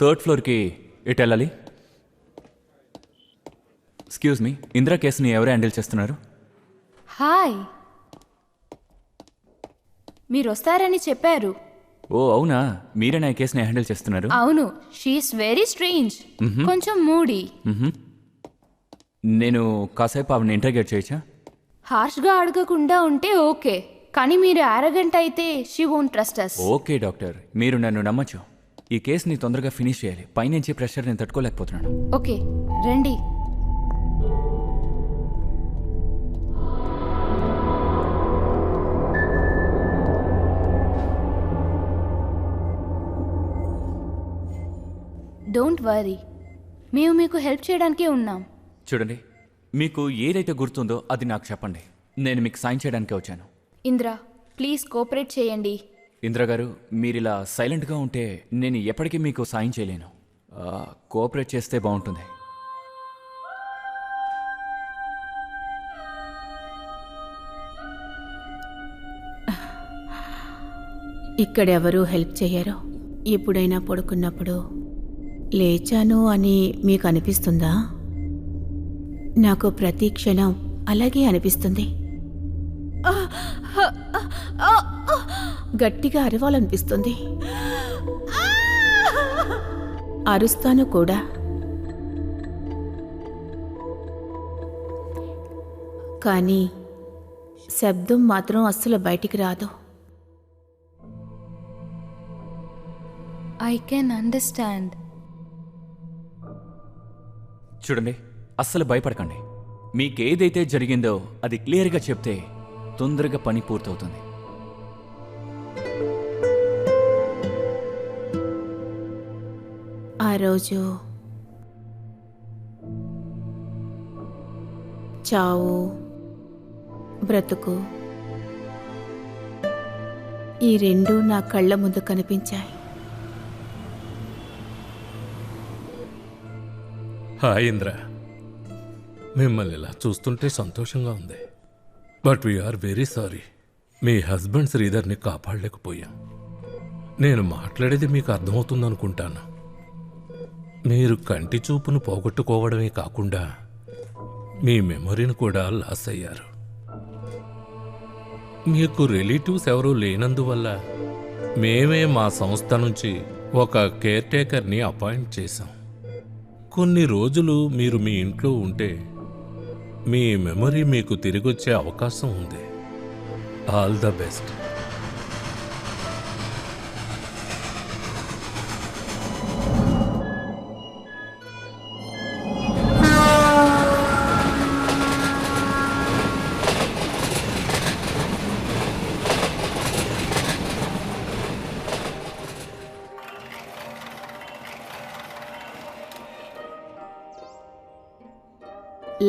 Third ఫ్లోర్కి ఎటు వెళ్ళాలి? ఎక్స్క్యూజ్ మీ, ఇందిరా కేసుని ఎవరు హ్యాండిల్ చేస్తున్నారు? హాయ్, మీరు వస్తారని చెప్పారు. ఓ అవునా, మీరేనా ఈ కేసుని హ్యాండిల్ చేస్తున్నారు? అవును, షీఈస్ వెరీ స్ట్రేంజ్, కొంచెం మూడీ. నేను కాసేపు ఆవిడని ఇంటర్గేట్ చేయొచ్చా? హార్ష్గా అడగకుండా ఉంటే ఓకే, కానీ మీరు అరగంట అయితే she won't trust us. Okay doctor, మీరు నన్ను నమ్మచ్చు. ఈ కేసుని తొందరగా ఫినిష్ చేయాలి. పైనుంచి ప్రెషర్ నేను తట్టుకోలేకపోతున్నాను. ఓకే రండి. డోంట్ వరీ, మేము మీకు హెల్ప్ చేయడానికే ఉన్నాం. చూడండి, మీకు ఏదైతే గుర్తుందో అది నాకు చెప్పండి. నేను మీకు సాయం చేయడానికే వచ్చాను. ఇంద్ర, ప్లీజ్ కోఆపరేట్ చేయండి. ఇందిరా గారు, మీరు ఇలా సైలెంట్గా ఉంటే నేను ఎప్పటికీ మీకు సాయం చేయలేను. కోఆపరేట్ చేస్తే బాగుంటుంది. ఇక్కడెవరూ హెల్ప్ చేయరు. ఎప్పుడైనా పడుకున్నప్పుడు లేచాను అని మీకు అనిపిస్తుందా? నాకు ప్రతి క్షణం అలాగే అనిపిస్తుంది. గట్టిగా అరవాలనిపిస్తుంది. అరుస్తాను కూడా. కానీ శబ్దం మాత్రం అస్సలు బయటికి రాదు. I can understand. చూడండి, అస్సలు భయపడకండి. మీకేదైతే జరిగిందో అది క్లియర్గా చెప్తే తొందరగా పని పూర్తవుతుంది. ఆ రోజు చావు, బ్రతుకు, ఈ రెండూ నా కళ్ళ ముందు కనిపించాయి. హాయ్ ఇంద్ర, మిమ్మల్ని ఇలా చూస్తుంటే సంతోషంగా ఉంది. బట్ వీఆర్ వెరీ సారీ, మీ హస్బెండ్ శ్రీధర్ని కాపాడలేకపోయాం. నేను మాట్లాడేది మీకు అర్థమవుతుందనుకుంటాను. మీరు కంటి చూపును పోగొట్టుకోవడమే కాకుండా మీ మెమొరీని కూడా లాస్ అయ్యారు. మీకు రిలేటివ్స్ ఎవరూ లేనందువల్ల మేమే మా సంస్థ నుంచి ఒక కేర్ టేకర్ని అపాయింట్ చేశాం. కొన్ని రోజులు మీరు మీ ఇంట్లో ఉంటే మీ మెమరీ మీకు తిరిగొచ్చే అవకాశం ఉంది. All the best.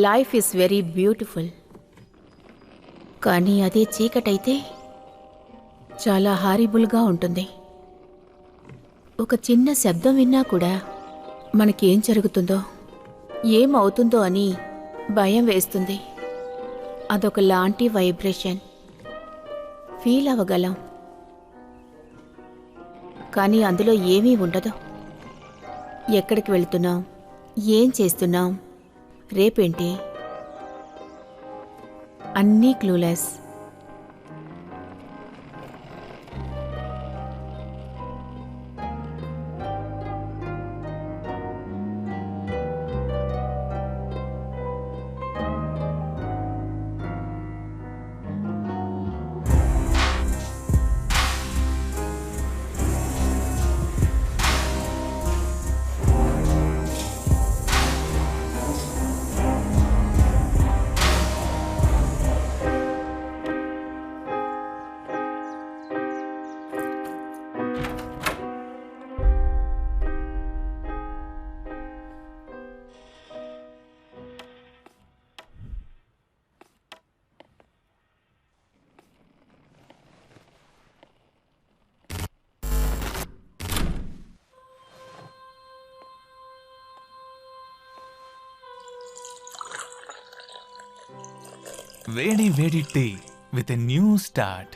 Life is very beautiful. కానీ అదే చీకటైతే చాలా హారిబుల్గా ఉంటుంది. ఒక చిన్న శబ్దం విన్నా కూడా మనకేం జరుగుతుందో, ఏమవుతుందో అని భయం వేస్తుంది. అదొక లాంటి వైబ్రేషన్. ఫీల్ అవ్వగలం, కానీ అందులో ఏమీ ఉండదు. ఎక్కడికి వెళ్తున్నాం, ఏం చేస్తున్నాం, రేపేంటి, అన్నీ క్లూలెస్. వేడి వేడి tea with a new start.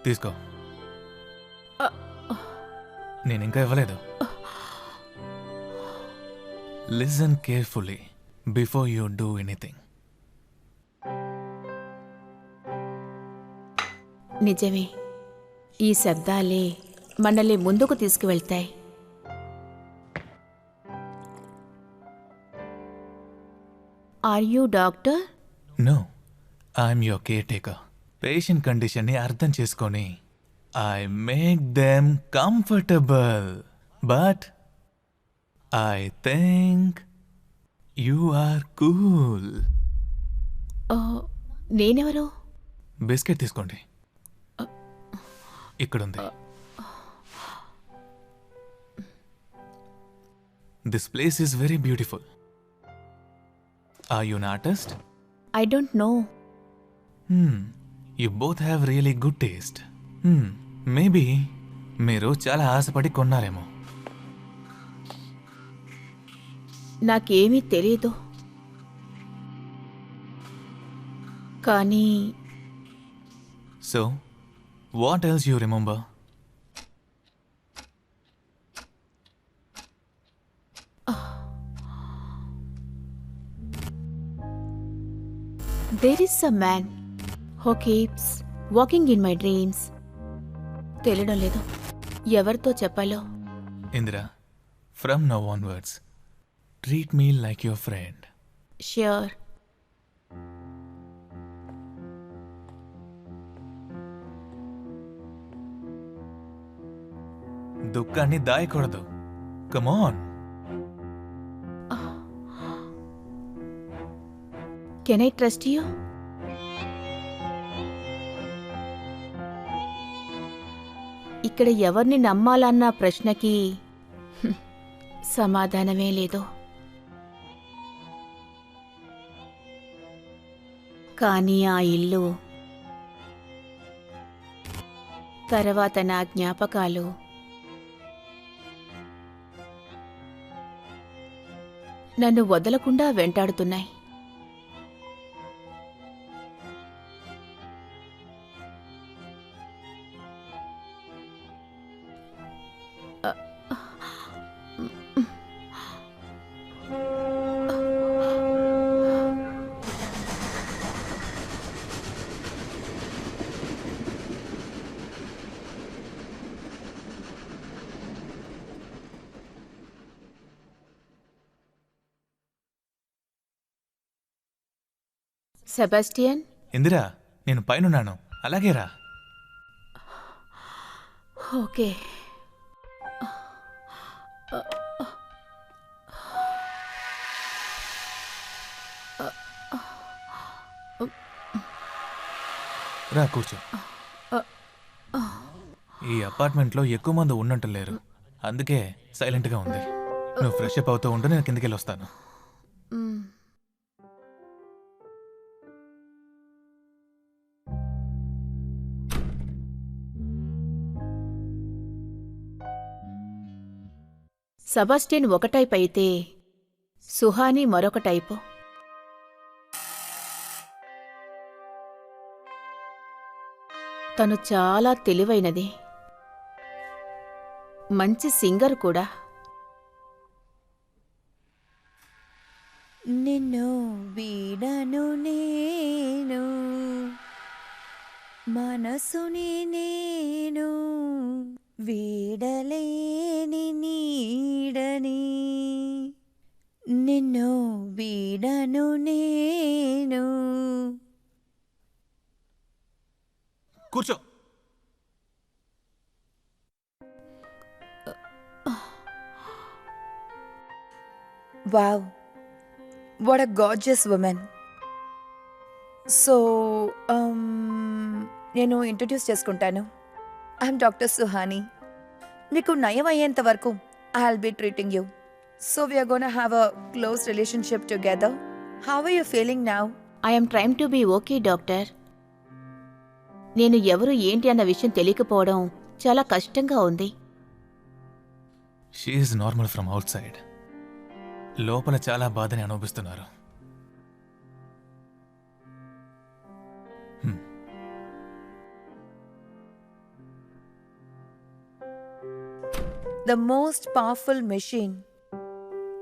తీసుకో. నేను ఇంకా ఇవ్వలేదు. Listen carefully before you do anything. నిజమే, ఈ శబ్దాలే మనల్ని ముందుకు తీసుకువెళ్తాయి. Are you doctor? No, I'm your caretaker. Patient కండిషన్ని అర్థం చేసుకొని I make them comfortable. But I think you are cool. నేనెవరు? బిస్కెట్ తీసుకోండి, ఇక్కడుంది. This place is very beautiful. Are you an artist? I don't know. You both have really good taste. Maybe మీరు చాలా ఆశపడి కొన్నారేమో. నాకేమీ తెలీదు, కానీ so what else you remember? there is a man who keeps walking in my dreams. తెలియడం లేదు, ఎవరితో చెప్పాలో. Indira, from now onwards treat me like your friend. Sure. దుఃఖాన్ని దాయకూడదు. Come on. Can I trust you? ఇక్కడ ఎవరిని నమ్మాలన్న ప్రశ్నకి సమాధానమే లేదు. కానీ ఆ ఇల్లు, తర్వాత నా జ్ఞాపకాలు, నన్ను వదలకుండా వెంటాడుతున్నాయి. సెబాస్టియన్. ఇందిరా, నేను పైనున్నాను, అలాగే రా. ఓకే. రా కూర్చో. ఈ అపార్ట్మెంట్లో ఎక్కువ మంది ఉన్నట్టు లేరు, అందుకే సైలెంట్గా ఉంది. నువ్వు ఫ్రెష్ అప్ అవుతూ ఉంటే నేను కిందకి వెళ్ళి వస్తాను. సెబాస్టియన్ ఒక టైప్ అయితే సుహాని మరొక టైపు. తను చాలా తెలివైనది, మంచి సింగర్ కూడా. నిన్ను వీడను నేను, మనసుని నేను వీడలేని నీడని. నిన్ను వీడను నేను. కూర్చో. Wow, what a gorgeous woman. So నేను ఇంట్రడ్యూస్ చేసుకుంటాను. I'm doctor Suhani. నీకు నయం అయ్యేంత వరకు I will be treating you. So we are gonna have a close relationship together. How are you feeling now? I'm trying to be okay doctor. నేను ఎవరు ఏంటి అన్న విషయం తెలియకపోవడం చాలా కష్టంగా ఉంది. She is normal from outside. లోపల చాలా బాధని అనుభవిస్తున్నారు. The most powerful machine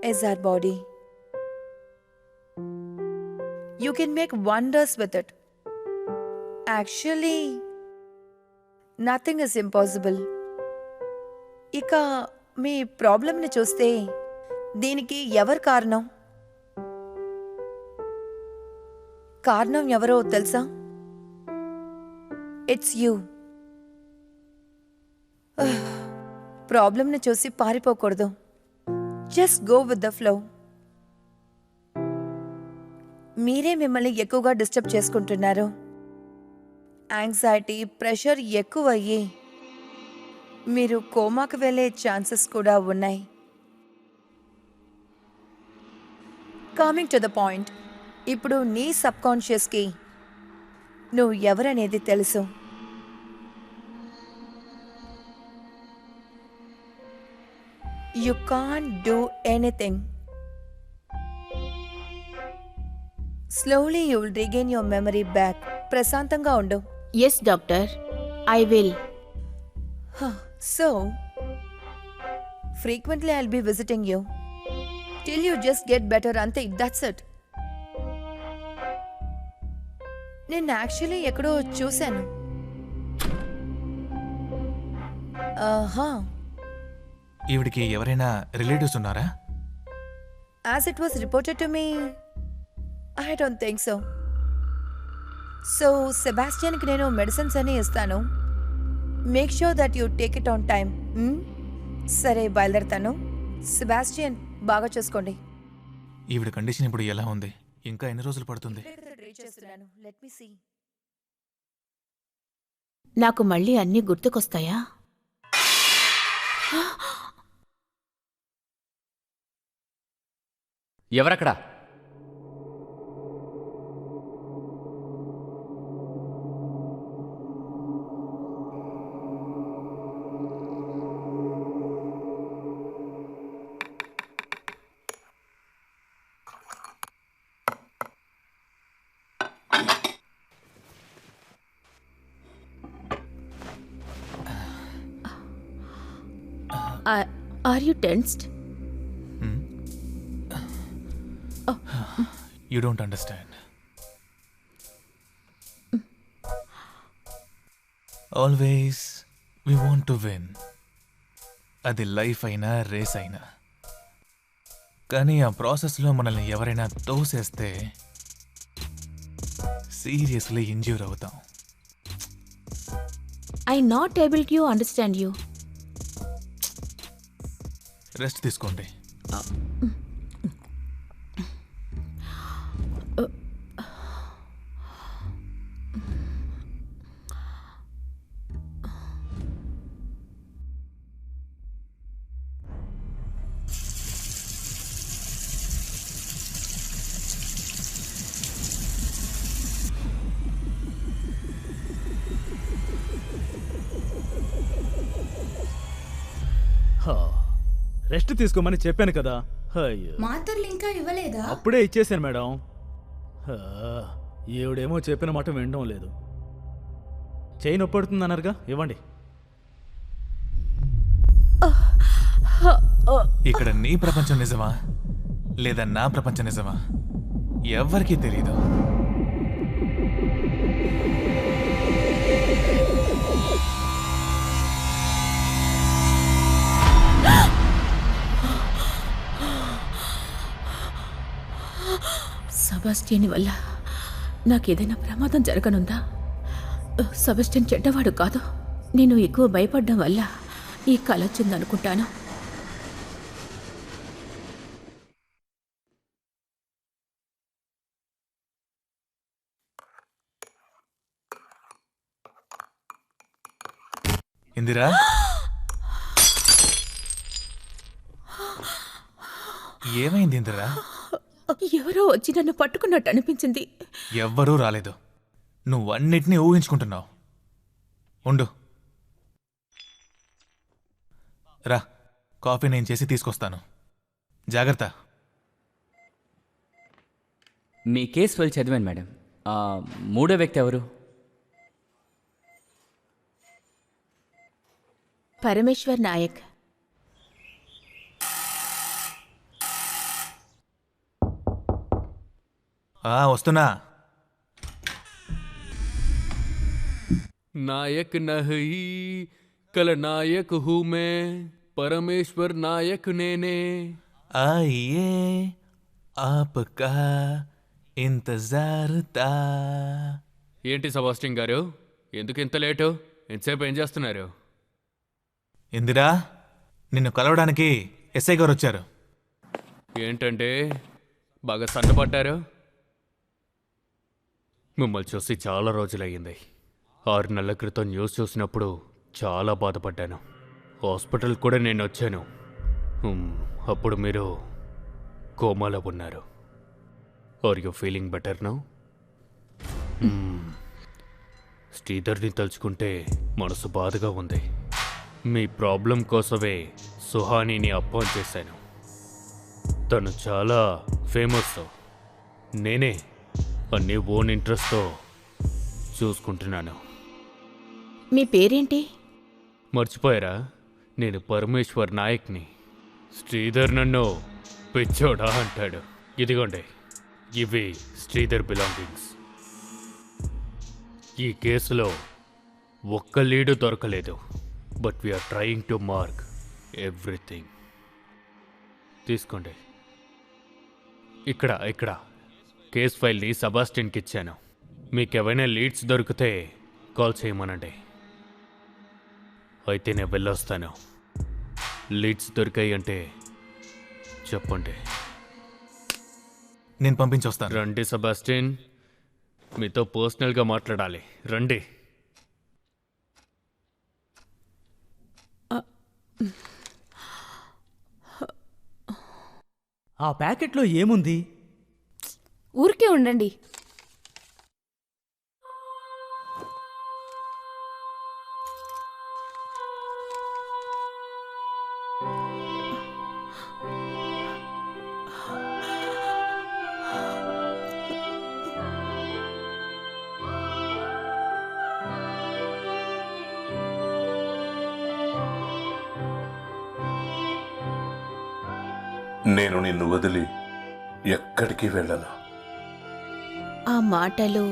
is our body. You can make wonders with it. Actually, nothing is impossible. ఇక మీ ప్రాబ్లంని చూస్తే దీనికి ఎవరు కారణం? కారణం ఎవరో తెలుసా? It's you. ప్రాబ్లంని చూసి పారిపోకూడదు. Just go with the flow. మీరే మిమ్మల్ని ఎక్కువగా డిస్టర్బ్ చేసుకుంటున్నారు. యాంగ్జైటీ, ప్రెషర్ ఎక్కువయ్యి మీరు కోమాకు వెళ్ళే ఛాన్సెస్ కూడా ఉన్నాయి. కమింగ్ టు ద పాయింట్, ఇప్పుడు నీ సబ్కాన్షియస్కి నువ్వు ఎవరనేది తెలుసు. You can't do anything. Slowly you will regain your memory back. ప్రశాంతంగా ఉండు. Yes doctor, I will. So, frequently I'll be visiting you till you just get better ante. That's it. నేను actually ఎక్కడో చూశాను. ఈవిడికి ఎవరైనా రిలేటివ్స్ ఉన్నారా? As it was reported to me, I don't think so. So, సెబాస్టియన్కి నేను medicines అని ఇస్తాను. Make sure that you take it on time. సరే, బయలుదేరుతాను. సెబాస్టియన్, బాగా చూసుకోండి. ఈవిడ కండిషన్ ఇప్పుడు ఎలా ఉంది? ఇంకా ఎన్ని రోజులు పడుతుంది? Let me see. నాకు మళ్ళీ అన్నీ గుర్తుకొస్తాయా? ఎవరక్కడ? Are you tensed? You don't understand. Always we want to win. అది లైఫ్ అయినా రేస్ అయినా. కానీ ఆ ప్రాసెస్లో మనల్ని ఎవరైనా తోసేస్తే సీరియస్లీ ఇంజ్యూర్ అవుతాం. I not able to understand you. Rest తీసుకోండి. రెస్ట్ తీసుకోమని చెప్పాను కదా. మాత్రలు ఇంకా ఇవ్వలేదా? అప్పుడే ఇచ్చేసాను మేడం. ఈవిడేమో చెప్పిన మాట వినడం లేదు. చేయి నొప్పి పడుతుంది అన్నారుగా, ఇవ్వండి. ఇక్కడ నీ ప్రపంచం నిజమా లేదా నా ప్రపంచం నిజమా ఎవ్వరికీ తెలియదు. సెబాస్టియన్ వల్ల నాకేదైనా ప్రమాదం జరగనుందా? సెబాస్టియన్ చెడ్డవాడు కాదు. నేను ఎక్కువ భయపడ్డం వల్ల ఈ కల వచ్చిందనుకుంటాను. ఇందిరా, ఏమైంది ఇందిరా? ఎవరో వచ్చి నన్ను పట్టుకున్నట్టు అనిపించింది. ఎవ్వరూ రాలేదు. నువ్వన్నిటినీ ఊహించుకుంటున్నావు. ఉండు, రా, కాఫీ నేను చేసి తీసుకొస్తాను. జాగ్రత్త. మీ కేసు వెళ్ళి చదివాను మేడం. మూడో వ్యక్తి ఎవరు? పరమేశ్వర్ నాయక్. వస్తున్నా. नायक नहीं कल नायक हूँ मैं परमेश्वर नायक नेने. आइए आपका इंतजार था. ఏంటి సెబాస్టియన్ గారు, ఎందుకు ఇంత లేటు? ఎంతసేపు ఏం చేస్తున్నారు? ఇందిరా, నిన్ను కలవడానికి ఎస్ఐ గారు వచ్చారు. ఏంటంటే బాగా సన్నపడ్డారు? మిమ్మల్ని చూసి చాలా రోజులయ్యింది. 6 నెలల క్రితం న్యూస్ చూసినప్పుడు చాలా బాధపడ్డాను. హాస్పిటల్ కూడా నేను వచ్చాను. అప్పుడు మీరు కోమాలో ఉన్నారు. Are you feeling better now? శ్రీధర్ని తలుచుకుంటే మనసు బాధగా ఉంది. మీ ప్రాబ్లం కోసమే సుహానీని అపాయింట్ చేశాను. తను చాలా ఫేమస్. నేనే అన్ని ఓన్ ఇంట్రెస్ట్తో చూసుకుంటున్నాను. మీ పేరేంటి? మర్చిపోయారా? నేను పరమేశ్వర్ నాయక్ని. శ్రీధర్ నన్ను పిచ్చోడా అంటాడు. ఇదిగోండి, ఇవి శ్రీధర్ బిలాంగింగ్స్. ఈ కేసులో ఒక్క లీడు దొరకలేదు, but we are trying to mark everything. తీసుకోండి. ఇక్కడ కేస్ ఫైల్ని సెబాస్టియన్కి ఇచ్చాను. మీకేమైనా లీడ్స్ దొరికితే కాల్ చేయమనండి. అయితే నేను వెళ్ళొస్తాను. లీడ్స్ దొరికాయి అంటే చెప్పండి. నేను పంపించొస్తాను. రండి సెబాస్టియన్, మీతో పర్సనల్గా మాట్లాడాలి. రండి. ఆ ప్యాకెట్లో ఏముంది? ఊరికే ఉండండి. నేను నిన్ను వదిలి ఎక్కడికి వెళ్ళను. ఆ మాటలు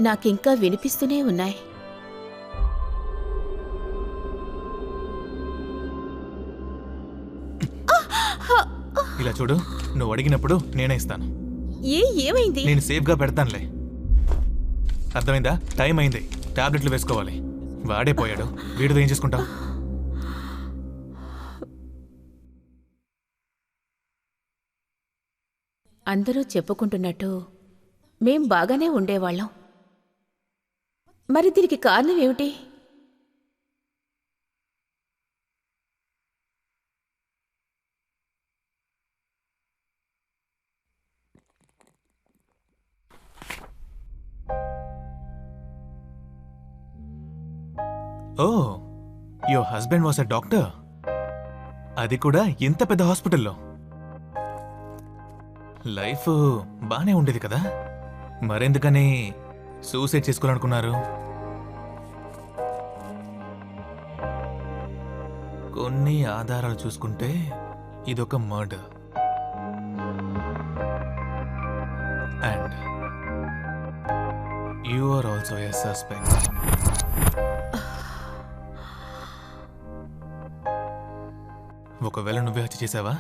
నాకింకా వినిపిస్తూనే ఉన్నాయి. ఇలా చూడు, నువ్వు అడిగినప్పుడు నేనే ఇస్తాను. ఏమైంది? నేను సేఫ్గా పెడతానులే. అర్థమైందా? టైం అయింది, టాబ్లెట్లు వేసుకోవాలి. వాడే పోయాడు, వీడితో ఏం చేసుకుంటావు? అందరూ చెప్పుకుంటున్నట్టు మేం బాగానే ఉండేవాళ్ళం. మరి దీనికి కారణం ఏమిటి? Oh, your husband was a doctor. అది కూడా ఇంత పెద్ద హాస్పిటల్లో. లైఫ్ బానే ఉండేది కదా, మరెందుకని సూసైడ్ చేసుకోవాలనుకున్నారు? కొన్ని ఆధారాలు చూసుకుంటే ఇదొక murder. And you are also a suspect. ఒకవేళ నువ్వే హత్య చేసావా?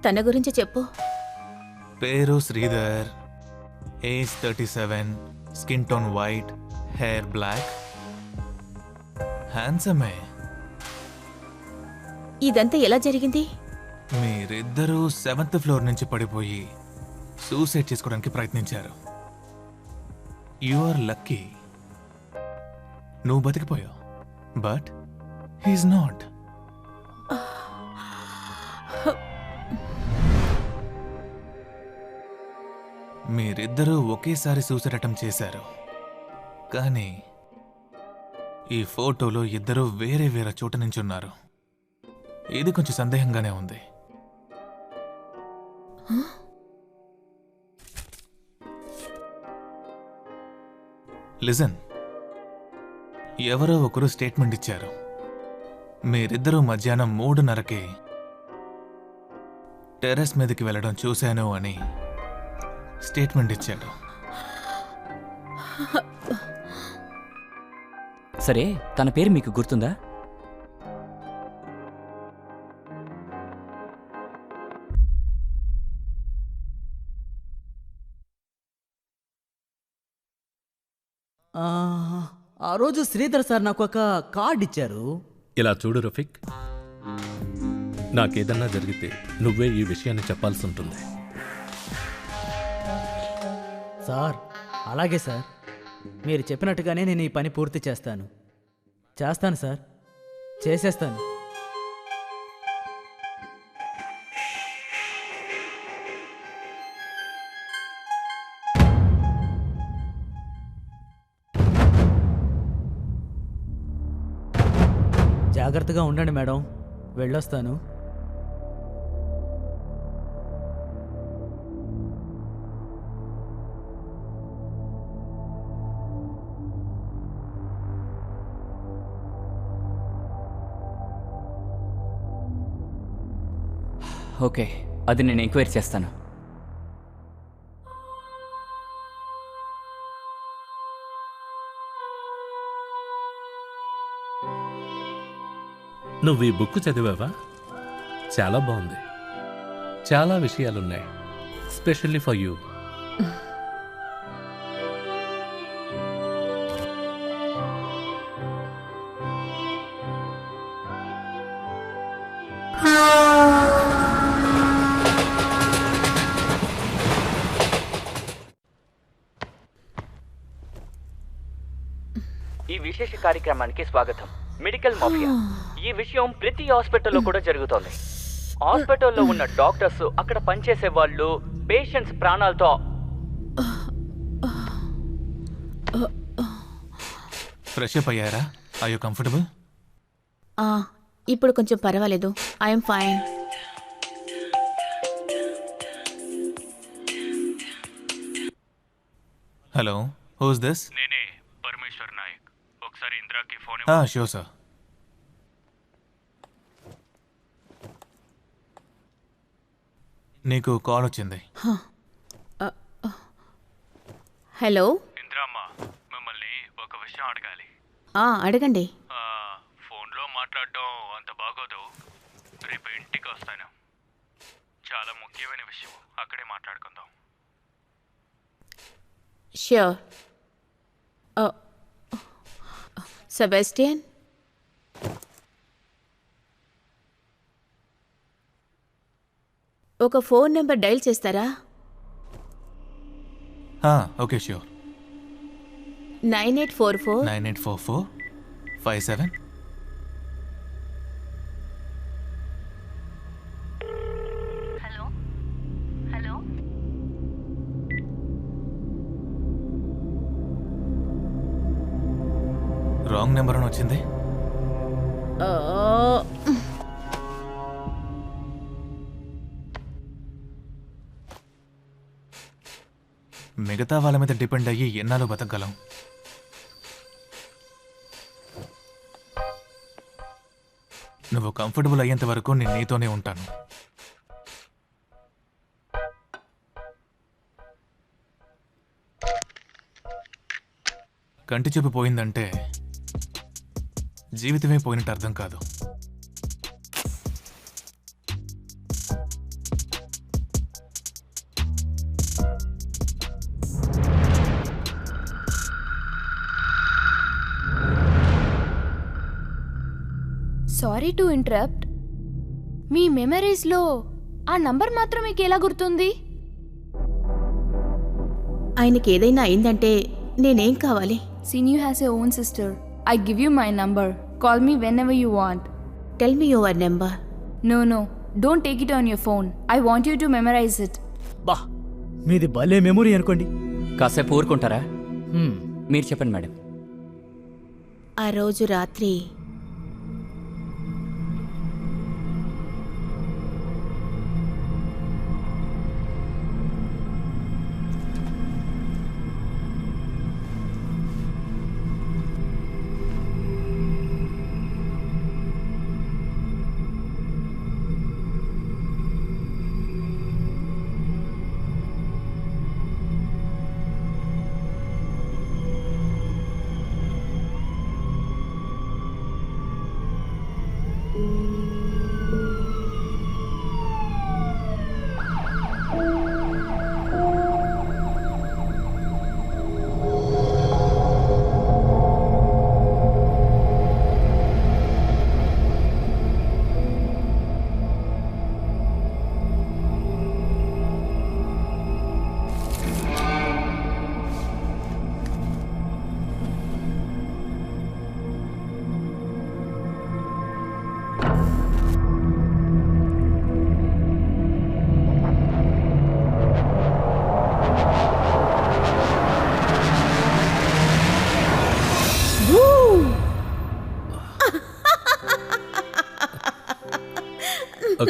తన గురించి చెప్పు. పేరు Sridhar, age 37, skin tone white, hair black, హ్యాండ్సమే. ఇదంతా ఎలా జరిగింది? మీరిద్దరూ 7th ఫ్లోర్ నుంచి పడిపోయి సూసైడ్ చేసుకోవడానికి ప్రయత్నించారు. యు ఆర్ లక్కీ, నువ్వు బతికిపోయావు. But he's not. మీరిద్దరూ ఒకేసారి సూసైడ్ అటెంప్ట్ చేశారు, కానీ ఈ ఫోటోలో ఇద్దరూ వేరే వేరే చోట నుంచి ఉన్నారు. ఇది కొంచెం సందేహంగానే ఉంది. లిజన్, ఎవరో ఒకరు స్టేట్మెంట్ ఇచ్చారు. మీరిద్దరూ మధ్యాహ్నం 3:30కి టెర్రస్ మీదకి వెళ్ళడం చూశాను అని స్టేట్మెంట్ ఇచ్చాడు. సరే, తన పేరు మీకు గుర్తుందా? ఆ రోజు శ్రీధర్ సార్ నాకు ఒక కార్డ్ ఇచ్చారు. ఇలా చూడు రఫీక్, నాకేదన్నా జరిగితే నువ్వే ఈ విషయాన్ని చెప్పాల్సి ఉంటుంది. సార్, అలాగే సార్. మీరు చెప్పినట్టుగానే నేను ఈ పని పూర్తి చేస్తాను సార్, చేసేస్తాను. జాగ్రత్తగా ఉండండి మేడం, వెళ్ళొస్తాను. ఓకే, అది నేను ఎంక్వైరీ చేస్తాను. నువ్వు ఈ బుక్ చదివావా? చాలా బాగుంది. చాలా విషయాలున్నాయి, స్పెషల్లీ ఫర్ యూ. ఈ విశేష కార్యక్రమానికి స్వాగతం. Medical mafia. ఈ విషయం ప్రతి హాస్పిటల్లో కూడా జరుగుతోంది. హాస్పిటల్లో ఉన్న డాక్టర్స్, అక్కడ పనిచేసే వాళ్ళు పేషెంట్స్ ప్రాణాలతో. ఫ్రెష్ అప్ అయ్యారా? Are you comfortable? ఇప్పుడు కొంచెం పర్వాలేదు. I'm fine. Hello, who's this? నేనే పరమేశ్వర్ నాయక్. ఒకసారి ఇందిరాకి ఫోన్. Sure sir. నీకు కాల్ వచ్చింది. హలో ఇందిరామ్మ, మిమ్మల్ని ఒక విషయం అడగాలి. అడగండి. ఫోన్లో మాట్లాడటం అంత బాగోదు. రేపు ఇంటికి వస్తాను. చాలా ముఖ్యమైన విషయం, అక్కడే మాట్లాడుకుందాం. ష్యూర్. సెబాస్టియన్, ఒక ఫోన్ నెంబర్ డైల్ చేస్తారా? Okay, sure. 9844 9844 57. Hello hello wrong number అని వచ్చింది. మిగతా వాళ్ళ మీద డిపెండ్ అయ్యి ఎన్నాళ్ళు బతకగలం? నువ్వు కంఫర్టబుల్ అయ్యేంత వరకు నేను నీతోనే ఉంటాను. కంటి చూపు పోయిందంటే జీవితమే పోయినట్టు అర్థం కాదు. Sorry to interrupt. మీ మెమరీస్లో ఆ నంబర్ మాత్రం మీకు ఎలా గుర్తుంది? ఆయనకి ఏదైనా అయిందంటే నేనేం కావాలి? Sinu has her own sister. I give you my number. Call me whenever you want. Tell me your number. No. Don't take it on your phone. I want you to memorize it. బా, మీది భలే memory అనుకోండి. కాసేపు ఊరుకుంటారా? మీరు చెప్పండి madam. ఆ రోజు రాత్రి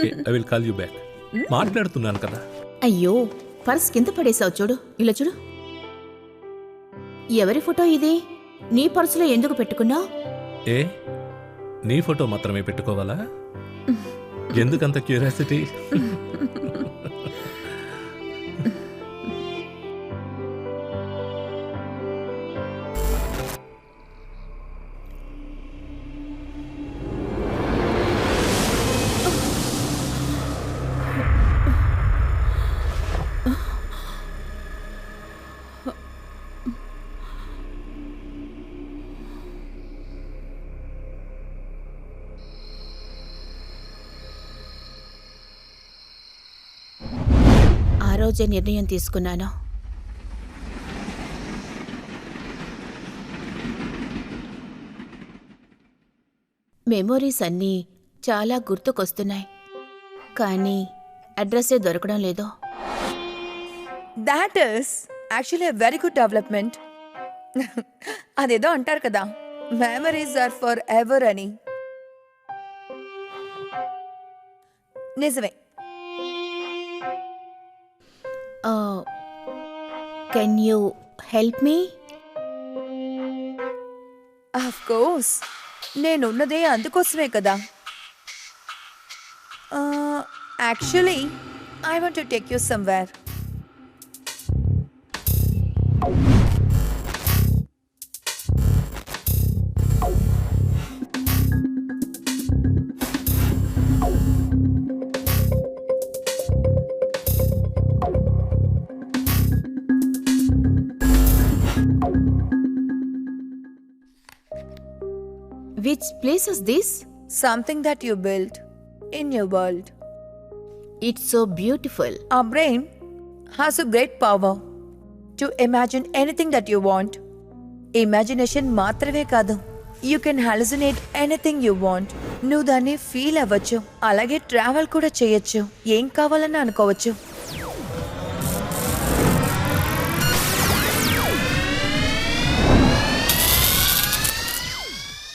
okay I will call you back. మాట్లాడుతున్నాను కదా. అయ్యో పర్స్ కింద పడేసావు చూడు. ఇలా చూడు. ఎవరి ఫోటో ఇది? నీ పర్సులో ఎందుకు పెట్టుకున్నావు? ఏ నీ ఫోటో మాత్రమే పెట్టుకోవాలా? ఎందుకంత క్యూరియాసిటీ? ఆ రోజే నిర్ణయం తీసుకున్నాను. మెమోరీస్ అన్నీ చాలా గుర్తుకొస్తున్నాయి, కానీ అడ్రస్సే దొరకడం లేదు. That is actually a very good development. అదేదో అంటారు కదా, మెమరీస్ ఆర్ ఫర్ ఎవర్ అని. నిజమే. Can you help me? Of course, నేనున్నదే అందుకోసమే కదా. Actually I want to take you somewhere. Which place is this? Something that you built in your world. It's so beautiful. Our brain has a great power to imagine anything that you want. Imagination మాత్రమే కాదు, you can hallucinate anything you want. నువ్వు దాన్ని feel అవ్వచ్చు, అలాగే travel కూడా చేయొచ్చు, ఏం కావాలన్నా అనుకోవచ్చు.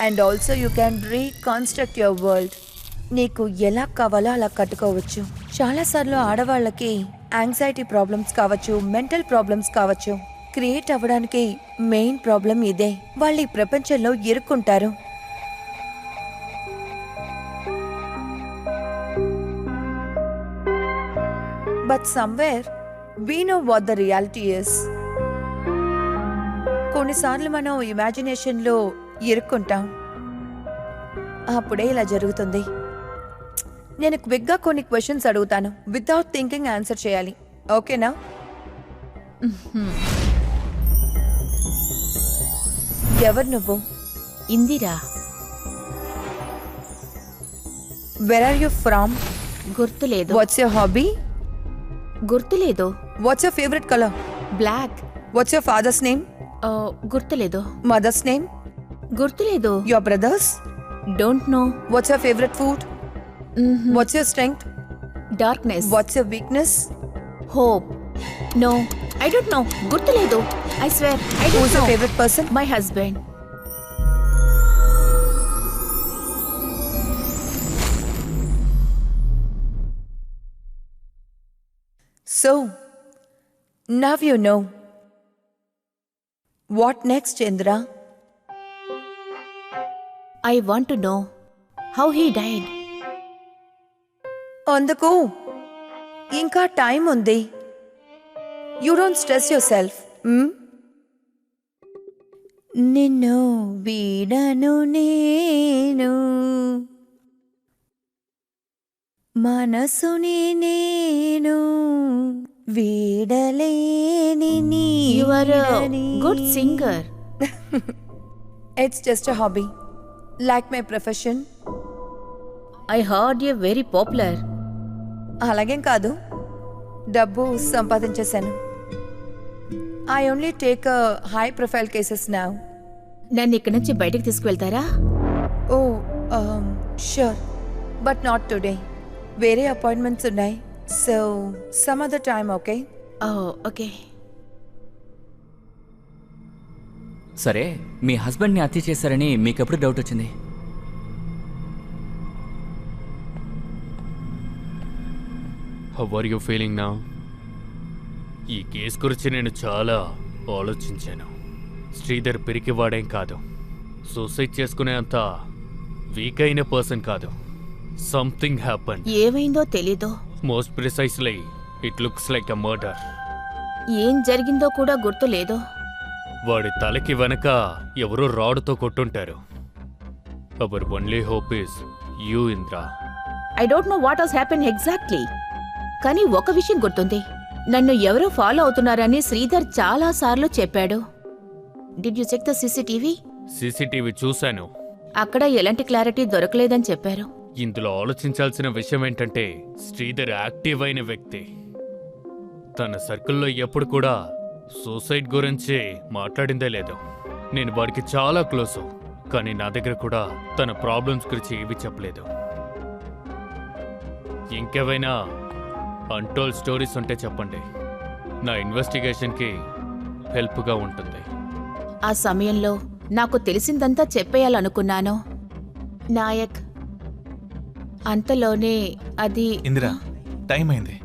And also you can reconstruct your world. నీకు ఎలా కావాలో అలా కట్టుకోవచ్చు. చాలాసార్లు ఆడవాళ్ళకి యాంగ్జైటీ ప్రాబ్లమ్స్ కావచ్చు, మెంటల్ ప్రాబ్లమ్స్ కావచ్చు. క్రియేట్ అవ్వడానికి మెయిన్ ప్రాబ్లం ఇదే. వాళ్ళు ఈ ప్రపంచంలో ఇరుక్కుంటారు. But somewhere we know what the reality is. కొన్నిసార్లు మనం ఇమాజినేషన్లో ఇరుక్కుంటాం, అప్పుడే ఇలా జరుగుతుంది. నేను క్విక్గా కొన్ని క్వశ్చన్స్ అడుగుతాను, వితౌట్ థింకింగ్ ఆన్సర్ చేయాలి, ఓకేనా? ఎవరు నువ్వు? Indira. Where are you from? గుర్తులేదు. What's your hobby? గుర్తులేదు. What's your favourite colour? Black. What's your father's name? గుర్తులేదు. Mother's name? గుర్తులేదు. Your brothers? Don't know. What's your favourite food? What's your strength? Darkness. What's your weakness? Hope. No, I don't know. గుర్తులేదు. I swear I don't know. Who's your favourite person? My husband. So, now you know. What next, Indra? I want to know how he died. అందుకు ఇంకా time ఉంది. You don't stress yourself. నిన్ను వీడను నేను, మనసుని నేను వీడలేని. You are a good singer. It's just a hobby, like my profession. I heard you're very popular. అలాగేం కాదు, డబ్బు సంపాదించేశాను. I only take a high profile cases now. నన్ను ఇక్కడి నుంచి బయటకు తీసుకువెళ్తారా? Oh, sure, but not today. వేరే అపాయింట్మెంట్స్ ఉన్నాయి. So some other time, okay? Okay. సరే, మీ హస్బెండ్ని హత్య చేశారని మీకెప్పుడు డౌట్ వచ్చింది? హౌ ఆర్ యూ ఫీలింగ్ నా? ఈ కేసు గురించి నేను చాలా ఆలోచించాను. శ్రీధర్ పిరికివాడేం కాదు, సూసైడ్ చేసుకునే అంత వీక్ అయిన పర్సన్ కాదు. Something happen. ఏమైందో తెలీదు. Most precisely it looks like a murder. ఏం జరిగిందో కూడా గుర్తులేదు. వాడి తలకి వెనక ఎవరో రాడ్తో కొట్టుంటారు. Our only hope is you, Indra. I don't know what has happen exactly, కానీ ఒక విషయం గుర్తుంది. నన్ను ఎవరో ఫాలో అవుతున్నారని శ్రీధర్ చాలా సార్లు చెప్పాడు. Did you check the CCTV? CCTV చూశాను. అక్కడ ఎలాంటి క్లారిటీ దొరకలేదని చెప్పారు. ఇందులో ఆలోచించాల్సిన విషయం ఏంటంటే శ్రీధర్ యాక్టివ్ అయిన వ్యక్తి. తన సర్కిల్లో ఎప్పుడు కూడా సూసైడ్ గురించి మాట్లాడిందే లేదు. నేను వాడికి చాలా క్లోజు, కానీ నా దగ్గర కూడా తన ప్రాబ్లమ్స్ గురించి ఏవి చెప్పలేదు. ఇంకేవైనా అన్టోల్డ్ స్టోరీస్ ఉంటే చెప్పండి, నా ఇన్వెస్టిగేషన్కి హెల్ప్గా ఉంటుంది. ఆ సమయంలో నాకు తెలిసిందంతా చెప్పేయాలనుకున్నాను నాయక్. అంతలోనే అది ఇందిరా, టైం అయింది.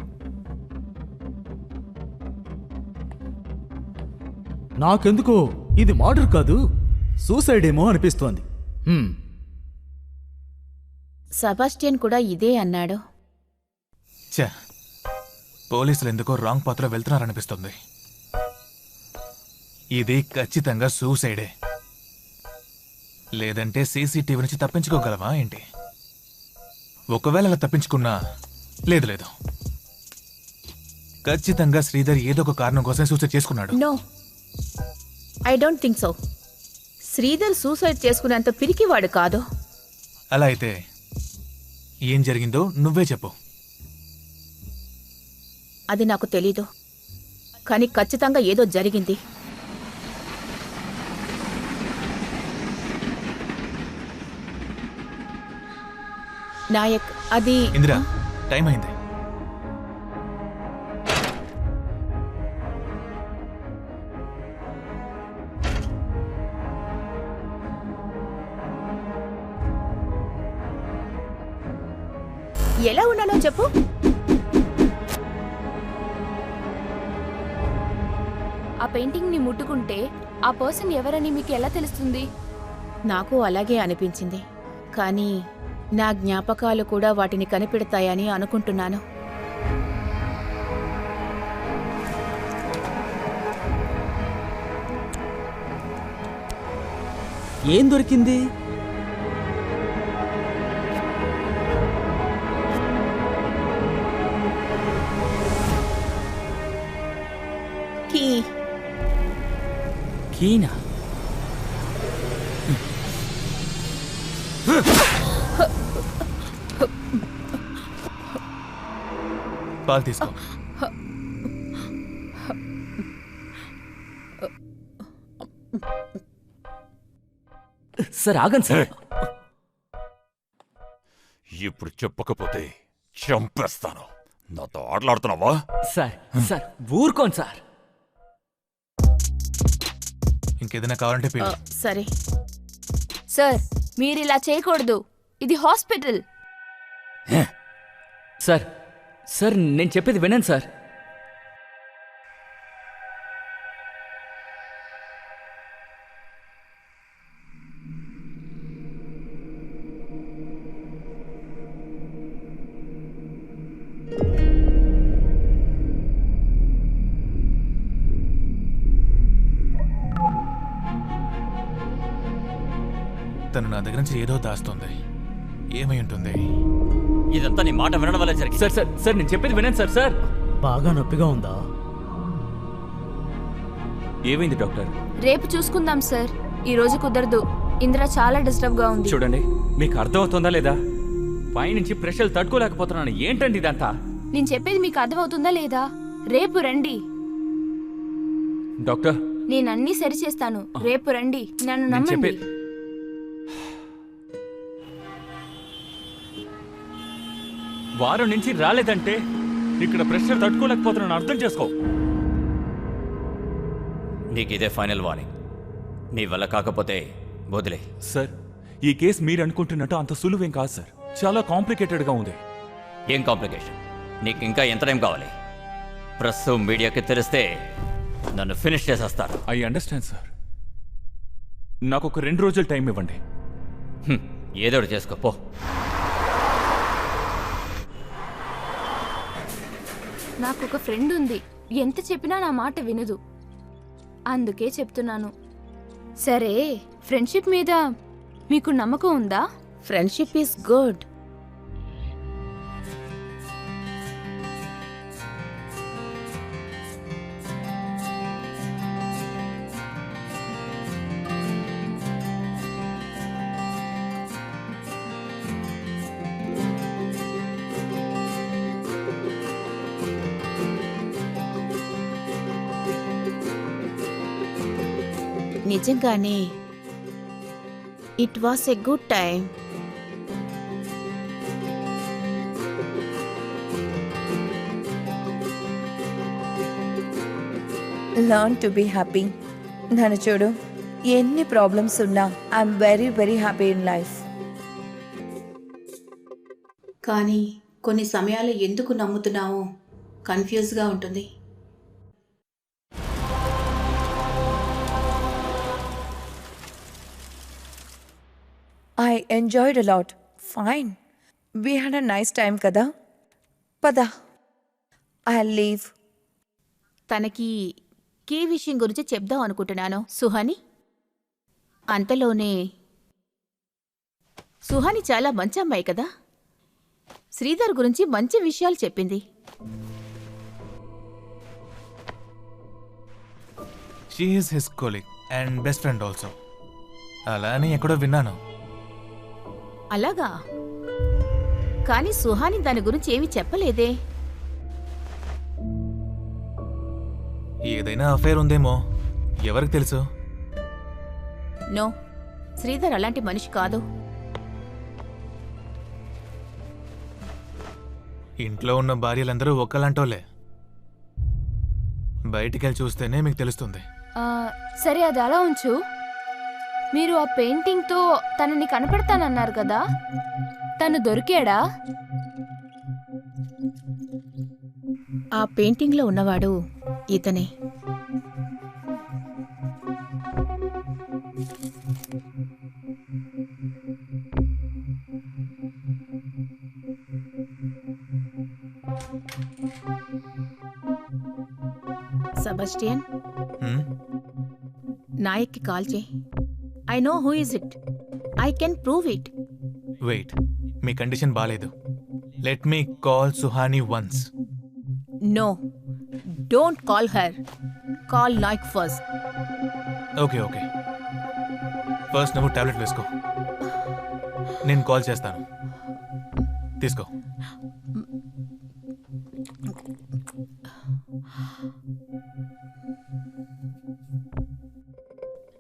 నాకెందుకో ఇది మర్డర్ కాదు, సూసైడ్ ఏమో అనిపిస్తోంది. సెబాస్టియన్ కూడా ఇదే అన్నాడు. ఛా, పోలీసులు ఎందుకో రాంగ్ పాత్రలో వెళ్తున్నారనిపిస్తుంది. ఇది ఖచ్చితంగా సూసైడే. లేదంటే సీసీటీవీ నుంచి తప్పించుకోగలవా ఏంటి? ఒకవేళ అలా తప్పించుకున్నా లేదు లేదు, ఖచ్చితంగా శ్రీధర్ ఏదో ఒక కారణం కోసం సూసైడ్ చేసుకున్నాడు. No, I don't think so. Sridhar suicide చేసుకునేంత పిరికివాడు కాదు. అలా అయితే ఏం జరిగిందో నువ్వే చెప్పు. అది నాకు తెలీదు, కానీ ఖచ్చితంగా ఏదో జరిగింది. నాయక్, అది ఇందిరా, టైం అయింది. ఎలా ఉన్నానో చెప్పు. ఆ పెయింటింగ్ ని ముట్టుకుంటే ఆ పర్సన్ ఎవరని మీకు ఎలా తెలుస్తుంది? నాకు అలాగే అనిపించింది, కానీ నా జ్ఞాపకాలు కూడా వాటిని కనిపెడతాయని అనుకుంటున్నాను. ఏం దొరికింది? కీ. కీనా? పాలు తీసుకో. సార్ ఆగండి సార్. ఇప్పుడు చెప్పకపోతే చంపేస్తాను. నాతో ఆటలాడుతున్నావా? సార్ సార్ ఊరుకోండి సార్. ఇంకేదైనా కావాలంటే పిలు. సరే సార్, మీరు ఇలా చేయకూడదు, ఇది హాస్పిటల్. సార్ సార్ నేను చెప్పేది వినండి సార్. తను నా దగ్గర నుంచి ఏదో దాస్తుంది. ఏమై ఉంటుంది? ఇదంతా నీ మాట వినడం వల్ల జరిగింది. సార్ సార్ సార్ నేను చెప్పేది వినండి సార్. సార్ బాగా నొప్పిగా ఉందా? ఏమైంది డాక్టర్? రేపు చూసుకుందాం సార్, ఈ రోజు కుదరదు. ఇంద్ర చాలా డిస్టర్బ్ గా ఉంది. చూడండి, మీకు అర్థమవుతుందా లేదా? పైనుంచి ప్రెషర్ తట్టుకోలేకపోతున్నాను. ఏంటండి ఇదంతా? నేను చెప్పేది మీకు అర్థమవుతుందా లేదా? రేపు రండి, డాక్టర్. నేను అన్నీ సరి చేస్తాను. రేపు రండి, నన్ను నేను నమ్మండి. చెప్పేది వారం నుంచి రాలేదంటే ఇక్కడ ప్రెషర్ తట్టుకోలేకపోతున్నాను, అర్థం చేసుకో. నీకు ఇదే ఫైనల్ వార్నింగ్. నీ వల్ల కాకపోతే వదిలే. సార్, ఈ కేసు మీరు అనుకుంటున్నట్టు అంత సులువేం కాదు సార్. చాలా కాంప్లికేటెడ్గా ఉంది. ఏం కాంప్లికేషన్? నీకు ఇంకా ఎంత టైం కావాలి? ప్రెస్ మీడియాకి తెలిస్తే నన్ను ఫినిష్ చేసేస్తారు. I understand sir. నాకు ఒక 2 రోజులు టైం ఇవ్వండి. ఏదో ఒకటి చేసుకో పో. నాకు ఒక ఫ్రెండ్ ఉంది, ఎంత చెప్పినా నా మాట వినదు. అందుకే చెప్తున్నాను. సరే, ఫ్రెండ్షిప్ మీద మీకు నమ్మకం ఉందా? Friendship is good. నిజంగానే it was a good time. Learn to be happy. నన్ను చూడు, ఎన్ని ప్రాబ్లమ్స్ ఉన్నా I'm very very happy in life. కానీ కొన్ని సమయాలు ఎందుకు నమ్ముతున్నామో కన్ఫ్యూజ్గా ఉంటుంది. I enjoyed a lot. Fine. We had a nice time కదా. పద, I'll leave. తనకి కీ విషయం గురించి చెప్దాం అనుకుంటున్నాను సుహాని. అంతలోనే సుహాని చాలా మంచి అమ్మాయి కదా. శ్రీధర్ గురించి మంచి విషయాలు చెప్పింది. She is his colleague and best friend also. అలా అని ఎక్కడో విన్నాను. అలాగా? కానీ సుహాని దాని గురించి ఏమీ చెప్పలేదే. ఏదైనా అఫైర్ ఉందేమో, ఎవరికి తెలుసు? నో, శ్రీధర్ అలాంటి మనిషి కాదు. ఇంట్లో ఉన్న భార్యలందరూ ఒక్కలాంటోలే. బయటికెళ్ళి చూస్తేనే మీకు తెలుస్తుంది. సరే, అది అలా ఉంచు. మీరు ఆ పెయింటింగ్తో తనని కనపడతానన్నారు కదా, తను దొరికాడా? ఆ పెయింటింగ్లో ఉన్నవాడు ఇతనే. సెబాస్టియన్, నాయక్కి కాల్ చేయి. I know who is it. I can prove it. Wait, me condition బాలేదు. Let me call Suhani once. No, don't call her. Call Naik first. Okay. First నువ్వు టాబ్లెట్ వేసుకో, నేను కాల్ చేస్తాను. తీసుకో.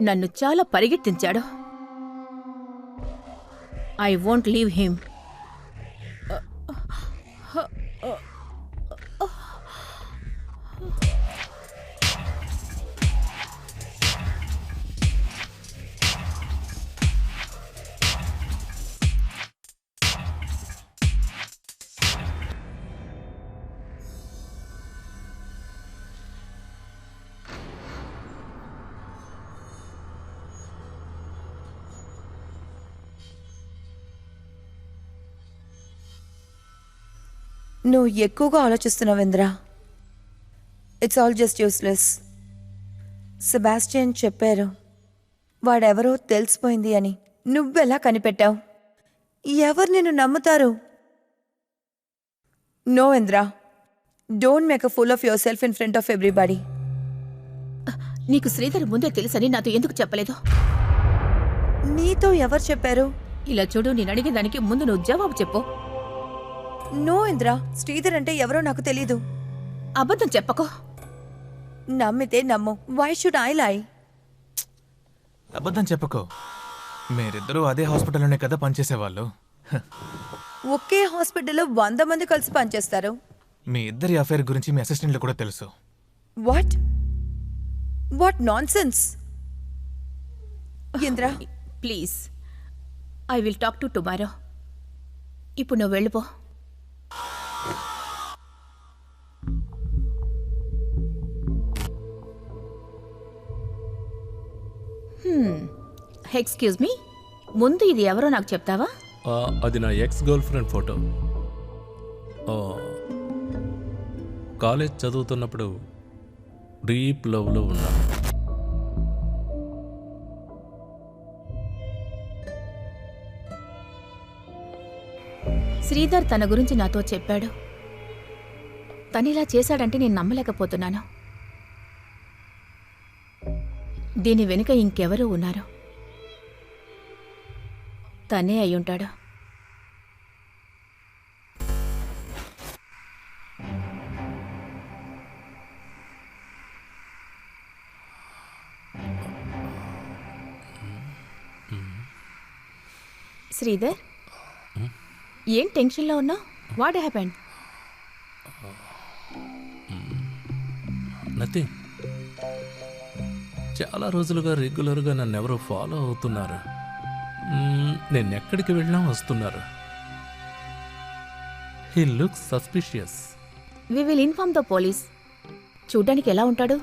నన్ను చాలా పరిగెత్తించాడు. I won't leave him. నువ్వు ఎక్కువగా ఆలోచిస్తున్నావు Indra. It's all just useless. Sebastian చెప్పారు వాడెవరో తెలిసిపోయింది అని. నువ్వెలా కనిపెట్టావు? ఎవరు నిన్ను నమ్ముతారు? No Indra, don't make a fool of yourself in front of everybody. నీకు శ్రీధర్ ముందే తెలుసని నాతో ఎందుకు చెప్పలేదు? నీతో ఎవరు చెప్పారు? ఇలా చూడు, నేను అడిగే దానికి ముందు నువ్వు జవాబు చెప్పు. నో ఇంద్రా, శ్రీధర్ అంటే ఎవరో నాకు తెలీదు. అబద్ధం చెప్పకో. నమ్మితే నమ్ము. వై షుడ్ ఐ లై? అబద్ధం చెప్పకో. మీరిద్దరూ అదే హాస్పిటల్లోనే కదా పనిచేసేవాళ్ళు. ఒకే హాస్పిటల్లో 100 మంది కలిసి పనిచేస్తారు. మీ ఇద్దరి అఫైర్ గురించి మీ అసిస్టెంట్లు కూడా తెలుసు. What nonsense. Indra please, I will talk to tomorrow. ఇప్పుడు నువ్వు వెళ్ళిపో. ఎక్స్క్యూజ్ మీ, ముందు ఇది ఎవరో నాకు చెప్తావా? అది నా ex girl friend photo. College చదువుతున్నప్పుడు డీప్ లవ్లో ఉన్నాను. శ్రీధర్ తన గురించి నాతో చెప్పాడు. తనిలా చేశాడంటే నేను నమ్మలేకపోతున్నాను. దీని వెనుక ఇంకెవరూ ఉన్నారు. తనే అయ్యుంటాడు. శ్రీధర్, ఏం టెన్షన్లో ఉన్నావు? What happened? నథింగ్. చాలా రోజులుగా రెగ్యులర్గా నన్ను ఎవరో ఫాలో అవుతున్నారు. నేను ఎక్కడికి వెళ్ళినా వస్తున్నారు. He looks suspicious. We will inform the police. చూడ్డానికి ఎలా ఉంటాడు?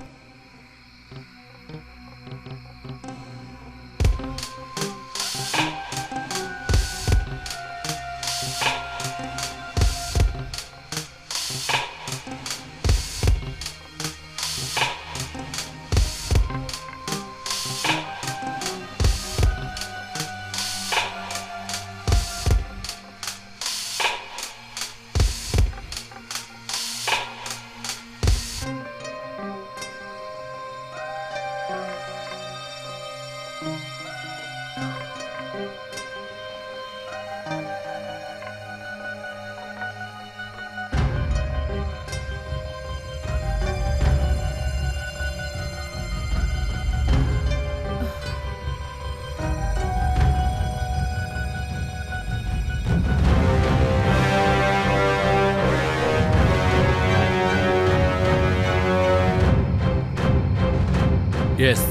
Yes,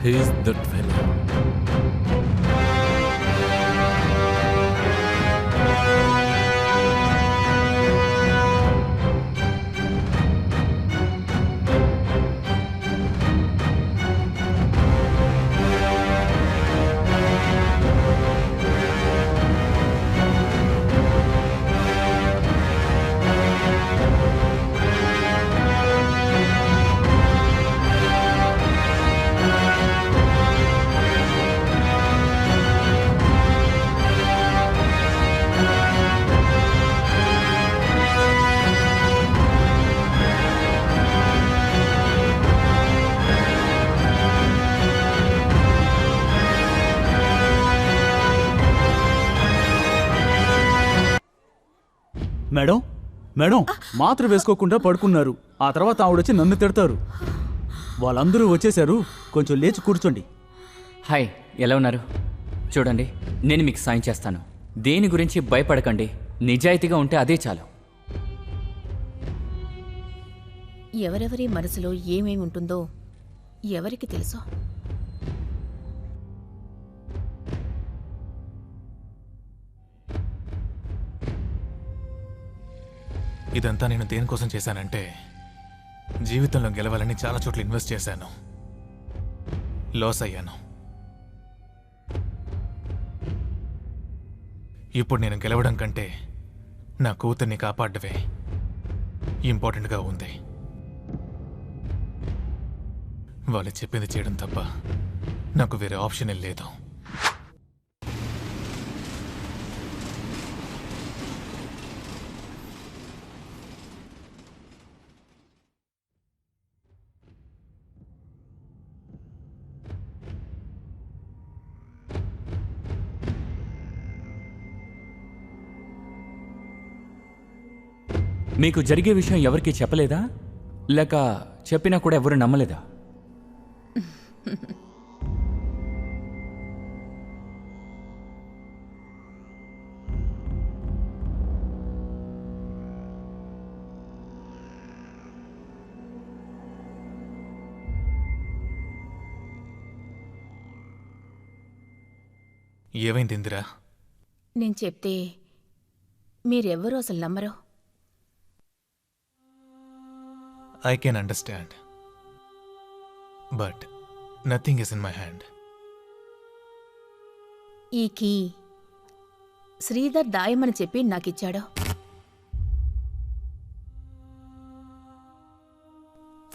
he's that fellow. Madam, madam, మాత్ర వేసుకోకుండా పడుకున్నారు. ఆ తర్వాత ఆవిడొచ్చి నన్ను తిడతారు. వాళ్ళందరూ వచ్చేశారు, కొంచెం లేచి కూర్చోండి. హాయ్, ఎలా ఉన్నారు? చూడండి, నేను మీకు సాయం చేస్తాను. దేని గురించి భయపడకండి. నిజాయితీగా ఉంటే అదే చాలు. ఎవరెవరి మనసులో ఏమేమి ఉంటుందో ఎవరికి తెలుసో. ఇదంతా నేను దేనికోసం చేశానంటే, జీవితంలో గెలవాలని చాలా చోట్ల ఇన్వెస్ట్ చేశాను, లాస్ అయ్యాను. ఇప్పుడు నేను గెలవడం కంటే నా కూతుర్ని కాపాడవే ఇంపార్టెంట్గా ఉంది. వాళ్ళు చెప్పింది చేయడం తప్ప నాకు వేరే ఆప్షన్ లేదు. మీకు జరిగే విషయం ఎవరికీ చెప్పలేదా? లేక చెప్పినా కూడా ఎవరు నమ్మలేదా? ఏమైంది ఇందిరా? నేను చెప్తే మీరెవ్వరూ అసలు నమ్మరు. I can understand. But nothing is in my hand. ఈ కీ శ్రీధర్ దాయమని చెప్పి నాకిచ్చాడు.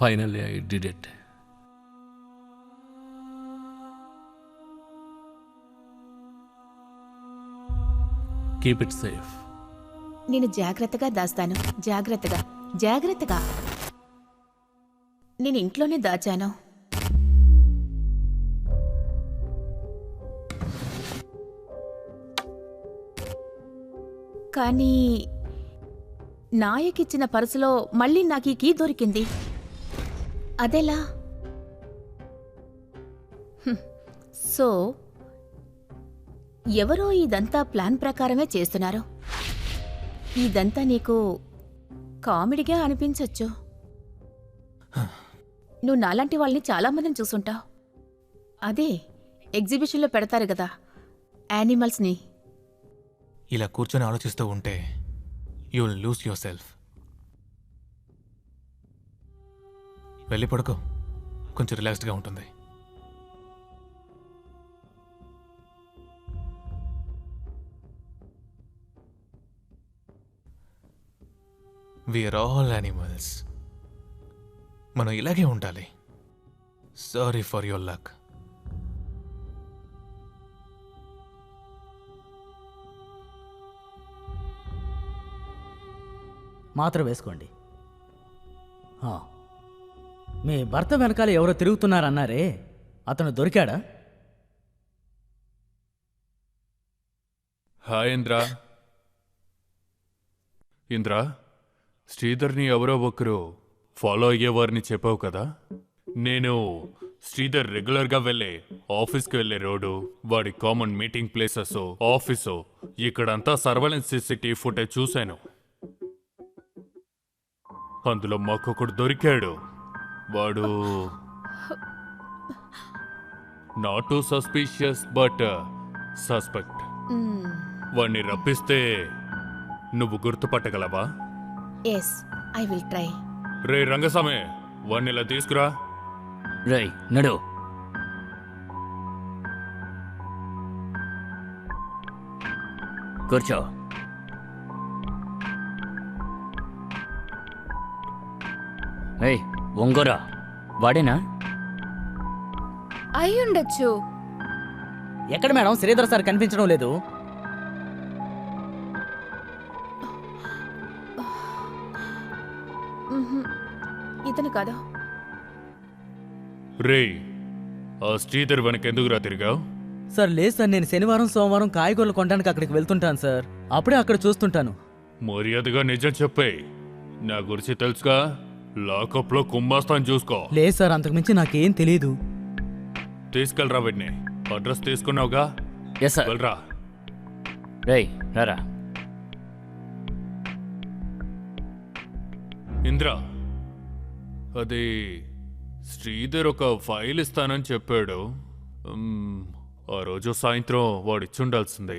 Finally I did it. Keep it safe. నేను జాగ్రత్తగా దాస్తాను. జాగ్రత్తగా జాగ్రత్తగా. నేను ఇంట్లోనే దాచాను. కానీ నాయకిచ్చిన పర్సులో మళ్ళీ నాకు ఈ కీ దొరికింది. అదెలా? సో ఎవరో ఇదంతా ప్లాన్ ప్రకారమే చేస్తున్నారు. ఇదంతా నీకు కామెడీగా అనిపించొచ్చు. నువ్వు నాలాంటి వాళ్ళని చాలామందిని చూసుంటావు. అదే ఎగ్జిబిషన్లో పెడతారు కదా యానిమల్స్ని. ఇలా కూర్చొని ఆలోచిస్తూ ఉంటే you will lose yourself. వెళ్ళి పడుకో, కొంచెం రిలాక్స్డ్గా ఉంటుంది. We are all animals. మనం ఇలాగే ఉండాలి. Sorry for your luck. మాత్ర వేసుకోండి. మీ భర్త వెనకాల ఎవరో తిరుగుతున్నారన్నారే, అతను దొరికాడా? హాయ్ ఇంద్రా. ఇంద్రా, శ్రీధర్ని ఎవరో ఒకరు ఫాలో అయ్యేవారిని చెప్పావు కదా. నేను శ్రీధర్ రెగ్యులర్గా వెళ్ళే ఆఫీస్కి వెళ్ళే రోడ్డు, వాడి కామన్ మీటింగ్ ప్లేసెస్, ఆఫీసు, ఇక్కడంతా సర్వేలెన్స్ CCTV ఫుటేజ్ చూశాను. అందులో మాకొకడు దొరికాడు. వాడు not to suspicious but suspect. వాడిని రప్పిస్తే నువ్వు గుర్తుపట్టగలవా? Yes, I will try. రే రంగస్వామి, వాడిని ఇలా తీసుకురా. రై నడు. కూర్చో. ఏయ్ ఒంగోరా, వాడేనా? అయ్యుండొచ్చు. ఎక్కడ మేడం శ్రీధర్ సార్ కనిపించడం లేదు? ఇతను కాదు. రే, ఆ శ్రీధర్ వెనకెందుకురా తిరిగావు? సార్ లేదు సార్, నేను శనివారం సోమవారం కాయగూరలు కొనడానికి అక్కడికి వెళ్తుంటాను సార్. అప్పుడే అక్కడ చూస్తుంటాను. మర్యాదగా నిజం చెప్పే. నా గురించి తెలుసుగా. లాకప్లో కుంభాస్తాను చూసుకో. లేదు సార్, అంతకుమించి నాకేం తెలీదు. తీసుకెళ్ళరా వీడిని. అడ్రస్ తీసుకున్నావుగా, ఎస్ సార్. వెళ్ళరా. రేయ్ రారా. ఇంద్రా, అది శ్రీధర్ ఒక ఫైల్ ఇస్తానని చెప్పాడు. ఆ రోజు సాయంత్రం వాడిచ్చుండాల్సింది.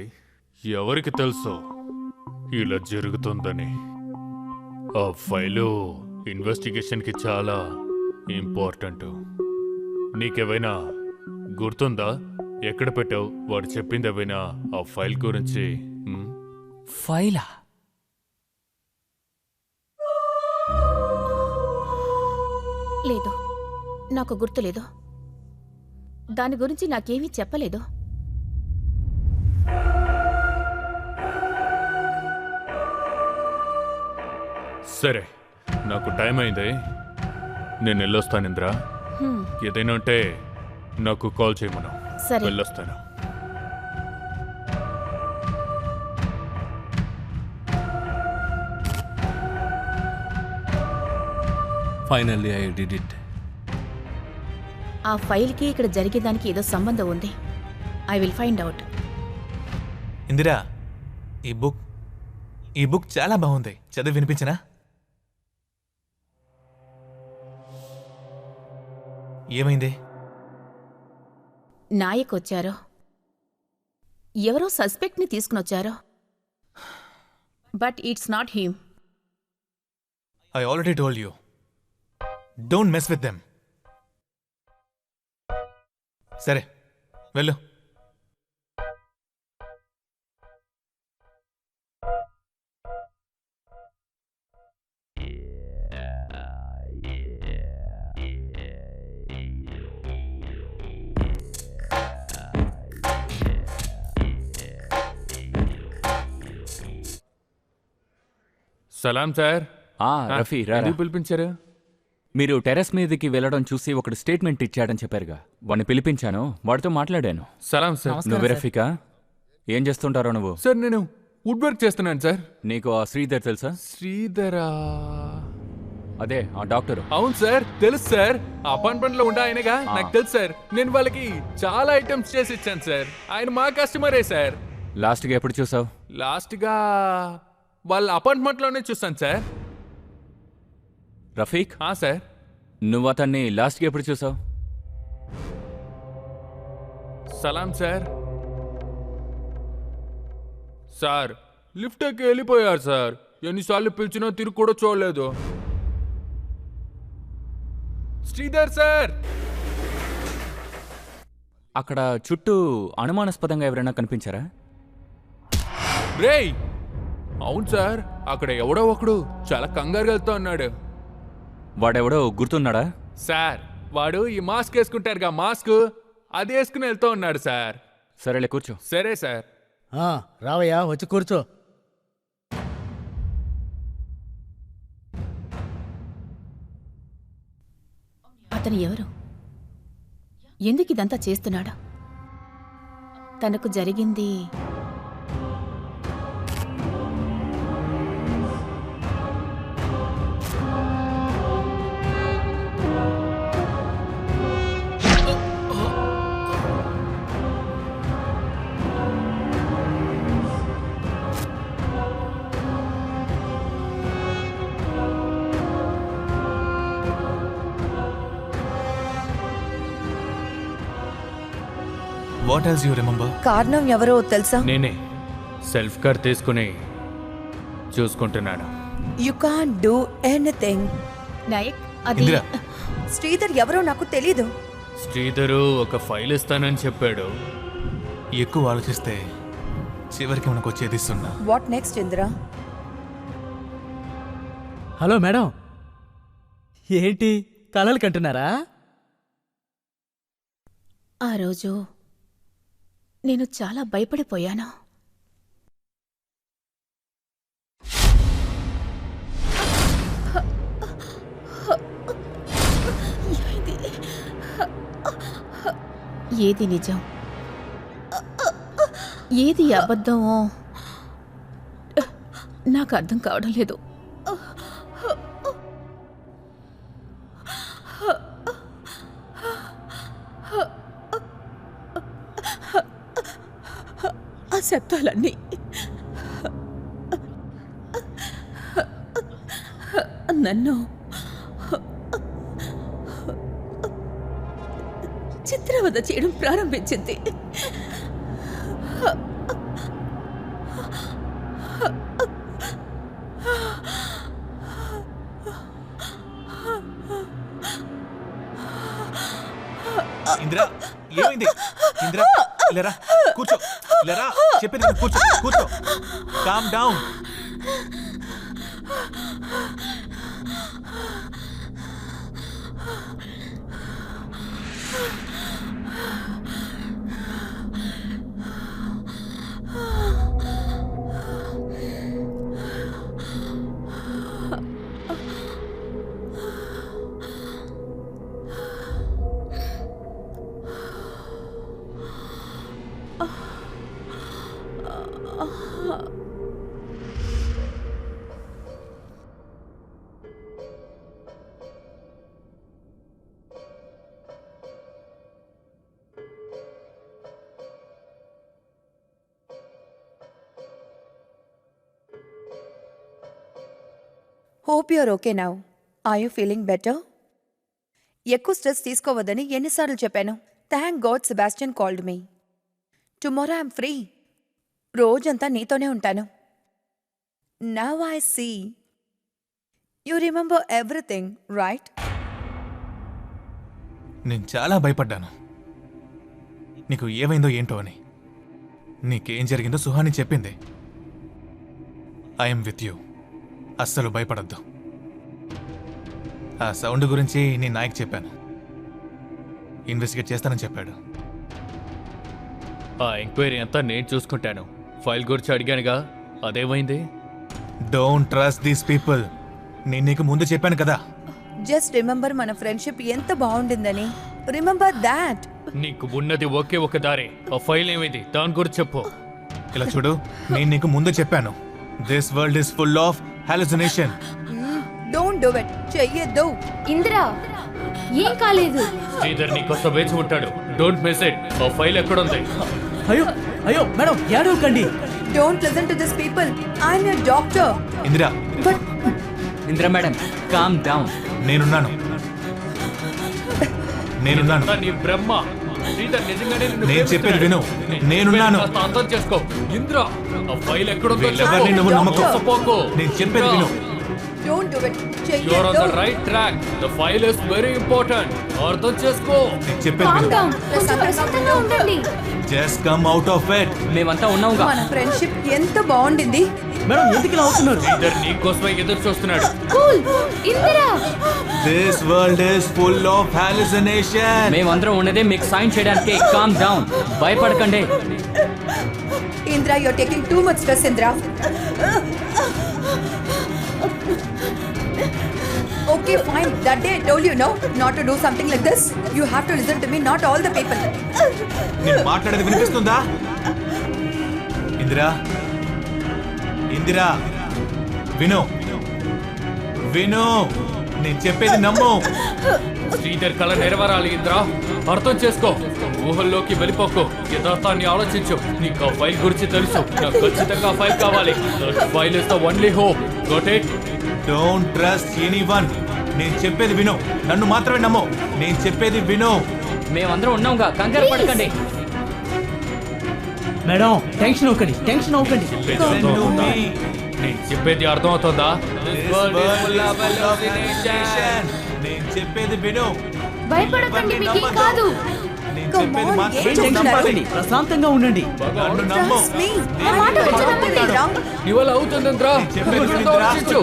ఎవరికి తెలుసు ఇలా జరుగుతుందని? ఆ ఫైలు ఇన్వెస్టిగేషన్కి చాలా ఇంపార్టెంట్. నీకేమైనా గుర్తుందా? ఎక్కడ పెట్టావు? వాడు చెప్పింది ఏమైనా ఆ ఫైల్ గురించి? ఫైలా? లేదు, నాకు గుర్తులేదు. దాని గురించి నాకేమీ చెప్పలేదు. సరే, నాకు టైం అయింది, నేను వెళ్ళొస్తాను ఇంద్రా. ఏదైనా ఉంటే నాకు కాల్ చేయమను. సరే. వెళ్ళొస్తాను. Finally I did it. ఆ ఫైల్కి ఇక్కడ జరిగేదానికి ఏదో సంబంధం ఉంది. I will find out. Indira, ఈ బుక్ చాలా బాగుంది. చదివి వినిపించనా? ఏమైంది? నాయక్ వచ్చారో, ఎవరో సస్పెక్ట్ని తీసుకునొచ్చారో. But it's not him. I already told you, don't mess with them. సరే వెళ్ళు. సలాం సార్. రఫీ రా. ఎందుకు పిలిపించారు? మీరు టెర్రస్ మీదకి వెళ్ళడం చూసి ఒకడు స్టేట్మెంట్ ఇచ్చాడని చెప్పారుగా, వాడిని పిలిపించాను, వాడితో మాట్లాడాను. సలాం సార్. నువ్వు రఫీకా? ఏం చేస్తుంటారో నువ్వు? సార్ నేను వుడ్ వర్క్ చేస్తున్నాను సార్. నీకు ఆ శ్రీధర్ తెలుసా? శ్రీధరా? అదే ఆ డాక్టర్. అవును సార్, తెలుసు సార్. అపార్ట్మెంట్ లో ఉండే ఆయనగా నాకు తెలుసు సార్. నేను వాళ్ళకి చాలా ఐటమ్స్ చేసి ఇచ్చాను సార్. ఆయన మా కస్టమరే సార్. లాస్ట్గా ఎప్పుడు చూసావు? లాస్ట్గా వాళ్ళ అపార్ట్మెంట్ లోనే చూస్తాను సార్. రఫీక్? సార్. నువ్వు అతన్ని లాస్ట్గా ఎప్పుడు చూసావు? సలాం సార్. సార్ లిఫ్ట్ ఎక్కి వెళ్ళిపోయారు సార్. ఎన్నిసార్లు పిలిచినా తిరిగి కూడా చూడలేదు. శ్రీధర్ సార్. అక్కడ చుట్టూ అనుమానాస్పదంగా ఎవరైనా కనిపించారా? రేయ్, అవును సార్. అక్కడ ఎవడో ఒకడు చాలా కంగారుగా వెళ్తా ఉన్నాడు. వాడెవడో గుర్తున్నాడా? సార్ వాడు ఈ మాస్క్ వేసుకుంటారుగా, మాస్క్ అది వేసుకుని వెళ్తూ ఉన్నాడు సార్. సరేలే కూర్చో. సరే సార్. రావయ్యా, వచ్చి కూర్చో. అతను ఎవరు? ఎందుకు ఇదంతా చేస్తున్నాడా? తనకు జరిగింది వాట్ ఎల్స్ యు రిమెంబర్? కారణం ఎవరో తెలుసా? నేనే సెల్ఫ్ కేర్ తీసుకుని చూసుకుంటున్నాను. You can't do anything. Nayak, అది శ్రీధర్ ఎవరో నాకు తెలీదు. శ్రీధరు ఒక ఫైల్ ఇస్తానని చెప్పాడు. ఎక్కువ ఆలోచిస్తే చివరికి మనకు వచ్చేది సున్నా. What next Indra? Hello madam, ఏంటి కలలు కంటున్నారా? ఆ రోజు నేను చాలా భయపడిపోయాను. ఏది నిజం, ఏది అబద్ధమో నాకు అర్థం కావడం లేదు. ఆ శబ్దాలన్నీ నన్ను చిత్రవద చేయడం ప్రారంభించింది. ఇందిరా, ఏమైంది? ఇందిరా, లేరా, కూర్చో. లేరా, చెప్పేది కూర్చో. కూర్చో. Calm down. Hope you're okay now. Are you feeling better? ఎక్కువ స్ట్రెస్ తీసుకోవద్దని ఎన్నిసార్లు చెప్పాను. Thank God Sebastian called me. Tomorrow I'm free. రోజంతా నీతోనే ఉంటాను. Now I see you remember everything, right? నేను చాలా భయపడ్డాను నీకు ఏమైందో ఏంటో అని. నీకేం జరిగిందో సుహాని చెప్పింది. I'm with you. అస్సలు భయపడద్దు. ఆ సౌండ్ గురించి నీ నాయక్ చెప్పాను. ఇన్వెస్టిగేట్ చేస్తానని చెప్పాడు. ఆ ఎంక్వైరీ అంతా నేను చూసుకుంటాను. ఫైల్ గురించి అడిగానుగా, అదేమైంది? Don't trust these people. నేను నీకు ముందు చెప్పాను కదా. జస్ట్ రిమెంబర్ మన ఫ్రెండ్షిప్ ఎంత బాగుండిందని. Remember that. నీకు ఉన్నది ఒకే ఒక దారి. ఆ ఫైల్ ఏమైంది దాని గురించి చెప్పు. ఇలా చూడు, నేను నీకు ముందు చెప్పాను. This world is full of hallucination. Don't do it. చెయ్యొద్దు. ఇందిరా ఏం కాలేదు. శ్రీధర్ నీకోసం వేచి ఉంటాడు. Don't miss it. ఆ ఫైల్ ఎక్కడ ఉంది? అయ్యో అయ్యో మేడం ఏడవకండి. Don't listen to this people. I am your doctor. Indira, Indira madam calm down. నేనున్నాను. నీ బ్రహ్మ. శ్రీధర్ నిజంగానే నిన్ను నేను చెప్పేది విను. నేనున్నాను. అర్థం చేసుకో. ఇంద్రా ఆ ఫైల్ ఎక్కడుందో ఎవరిని నువ్వు నమ్మకు. నేను చెప్పేది విను. Don't do it. You are on the right track. The file is very important. అర్థం చేసుకో. నేను చెప్పేది విను. ప్రశాంతంగా ఉండండి. Just come out of it. మేమంతా ఉన్నాంగా. మన ఫ్రెండ్షిప్ ఎంత బాగుండింది. మేడం ఎందుకు ఇలా అవుతున్నారు? శ్రీధర్ నీ కోసమే ఎదురు చూస్తున్నాడు. Cool Indira. This world is full of hallucination. మేమందరం ఉన్నదే మీకు సాయం చేయడానికి. Calm down. భయపడకండి. Indra, you're taking too much stress, Indra. Okay, fine. That day I told you, no, not to do something like this. You have to listen to me, not all the people. నేను మాట్లాడేది వినిపిస్తుందా? ఇందిరా, ఇందిరా, విను, విను. నేను చెప్పేది నమ్ము. శ్రీధర్ కళ నెరవేరాలి ఇంద్రా. అర్థం చేసుకో. ఊహల్లోకి వెళ్ళిపోకు. యథార్థాన్ని ఆలోచించు. నీకు ఆ ఫైల్ గురించి తెలుసు. నాకు ఖచ్చితంగా ఆ ఫైల్ కావాలి. That file is the only hope. Got it? Don't trust anyone. నేను చెప్పేది విను. నన్ను మాత్రమే నమ్ము. నేను చెప్పేది విను. మేమందరం ఉన్నాంగా. కంగారు పడకండి. మేడం టెన్షన్ అవ్వకండి. టెన్షన్ అవ్వకండి. నేను చెప్పేది అర్థం అవుతుందా? నేను చెప్పేది విను. భయపడకండి. మీకేం కాదు. నేను చెప్పేది మాత్రమే. ప్రశాంతంగా ఉండండి. నన్ను నమ్ము. నీ వల్ల అవుతుంది ఇంద్రా. ఆలోచించు.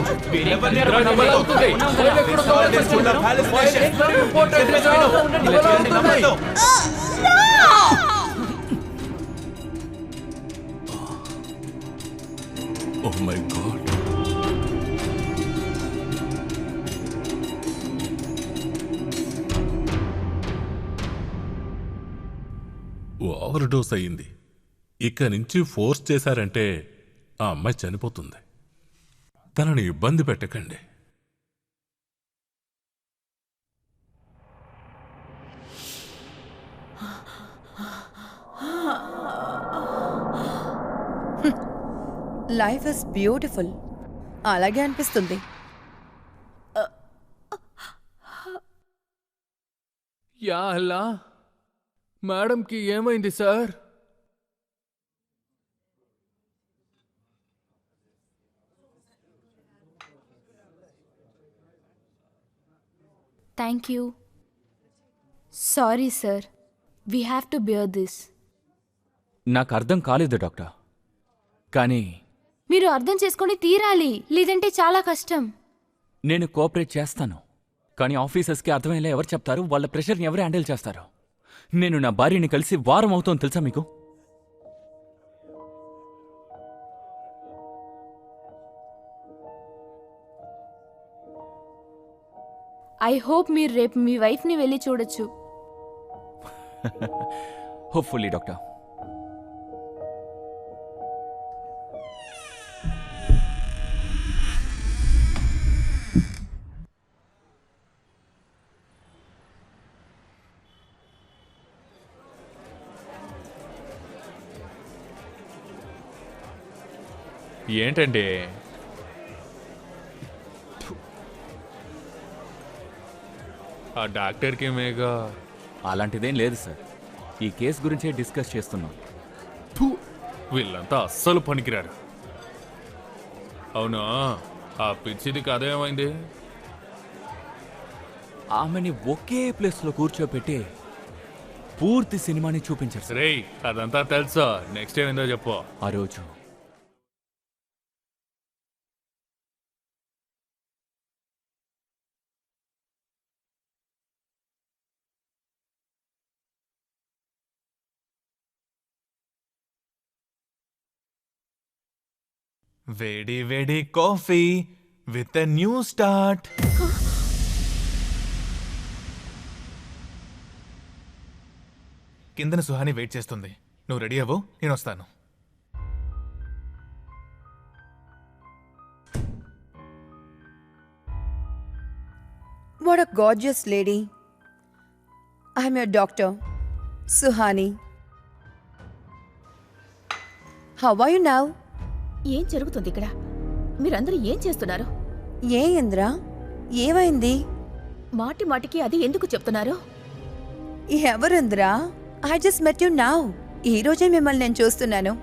Oh my God. Over dose అయ్యింది. ఇక నుంచి ఫోర్స్ చేశారంటే ఆ అమ్మాయి చనిపోతుంది. తనని ఇబ్బంది పెట్టకండి. Life is beautiful. అలాగే అనిపిస్తుంది. యా అల్లా, మేడంకి ఏమైంది sir? Thank you. Sorry sir. We have to bear this. నాకు అర్థం కాలేదు డాక్టర్. కానీ మీరు అర్థం చేసుకొని తీరాలి. లేదంటే చాలా కష్టం. నేను కోఆపరేట్ చేస్తాను. కానీ ఆఫీసర్స్కి అర్థమయ్యేలా ఎవరు చెప్తారు? వాళ్ళ ప్రెషర్ని ఎవరు హ్యాండిల్ చేస్తారు? నేను నా భార్యని కలిసి వారం అవుతోంది తెలుసా మీకు? ఐ హోప్ మీరు రేపు మీ వైఫ్ని వెళ్ళి చూడొచ్చు. Hopefully doctor. ఏంటండి ఆ డాక్టర్కి మేగా? అలాంటిదేం లేదు సార్. ఈ కేసు గురించే డిస్కస్ చేస్తున్నాం. వీళ్ళంతా అస్సలు పనికిరారు. అవునా, ఆ పిచ్చిది కథ ఏమైంది? ఆమెని ఒకే ప్లేస్లో కూర్చోపెట్టి పూర్తి సినిమాని చూపించారు సార్. రేయ్, అదంతా తెలుసా? నెక్స్ట్ ఏమైందో చెప్పు. ఆ రోజు వేడి వేడి coffee with a new start. కిందన సుహాని వెయిట్ చేస్తుంది. నువ్వు రెడీ అవ్వు, నేను వస్తాను. What a gorgeous lady. I'm your doctor, Suhani. How are you now? ఏం జరుగుతుంది ఇక్కడ? మీరందరూ ఏం చేస్తున్నారు? ఏ ఇంద్ర, ఏమైంది? మాటి మాటికి అది ఎందుకు చెప్తున్నారు? ఎవరింద్ర? I just met you now. ఈ రోజే మిమ్మల్ని నేను చూస్తున్నాను.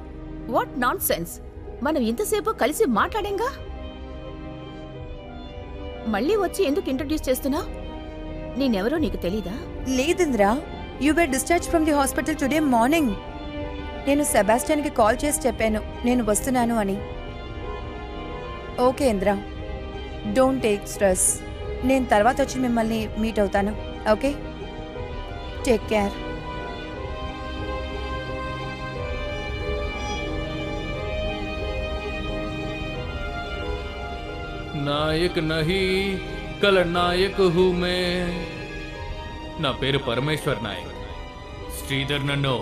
What nonsense! మనం ఇంతసేపు కలిసి మాట్లాడేంగా. మళ్ళీ వచ్చి ఎందుకు ఇంట్రడ్యూస్ చేస్తున్నా? నేనెవరో నీకు తెలీదా? లేదింద్ర, you were discharge from the hospital today morning. నేను సెబాస్టియన్కి కాల్ చేసి చెప్పాను నేను వస్తున్నాను అని. Okay Indra, don't take stress. నేను తర్వాత వచ్చి మిమ్మల్ని మీట్ అవుతాను. Okay, take care. నాయక్ నహీ కల నాయక్ హూ మే. నా పేరు పరమేశ్వర్ నాయక్. శ్రీధర్ నన్ను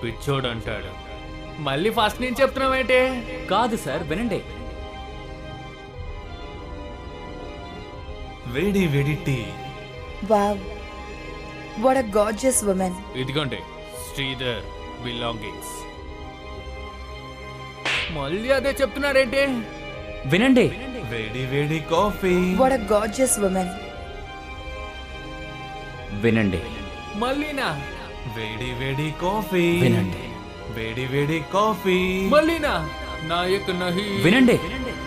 పిచ్చోడు అంటాడు. మళ్ళీ ఫస్ట్ నుంచి చెప్తున్నావేంటే? కాదు సార్, వినండి. వేడి వేడి tea. Wow, what a gorgeous woman. ఇదిగోండి శ్రీధర్ బిలాంగింగ్స్. మళ్ళీ అదే చెప్తున్నారేంటి? వినండి. వేడి వేడి coffee. What a gorgeous woman. వినండి. మళ్ళీనా? వేడి వేడి కాఫీ. వినండి. వేడి వేడి కాఫీ. మళ్ళీనా? నాయక్ నహీ. వినండి.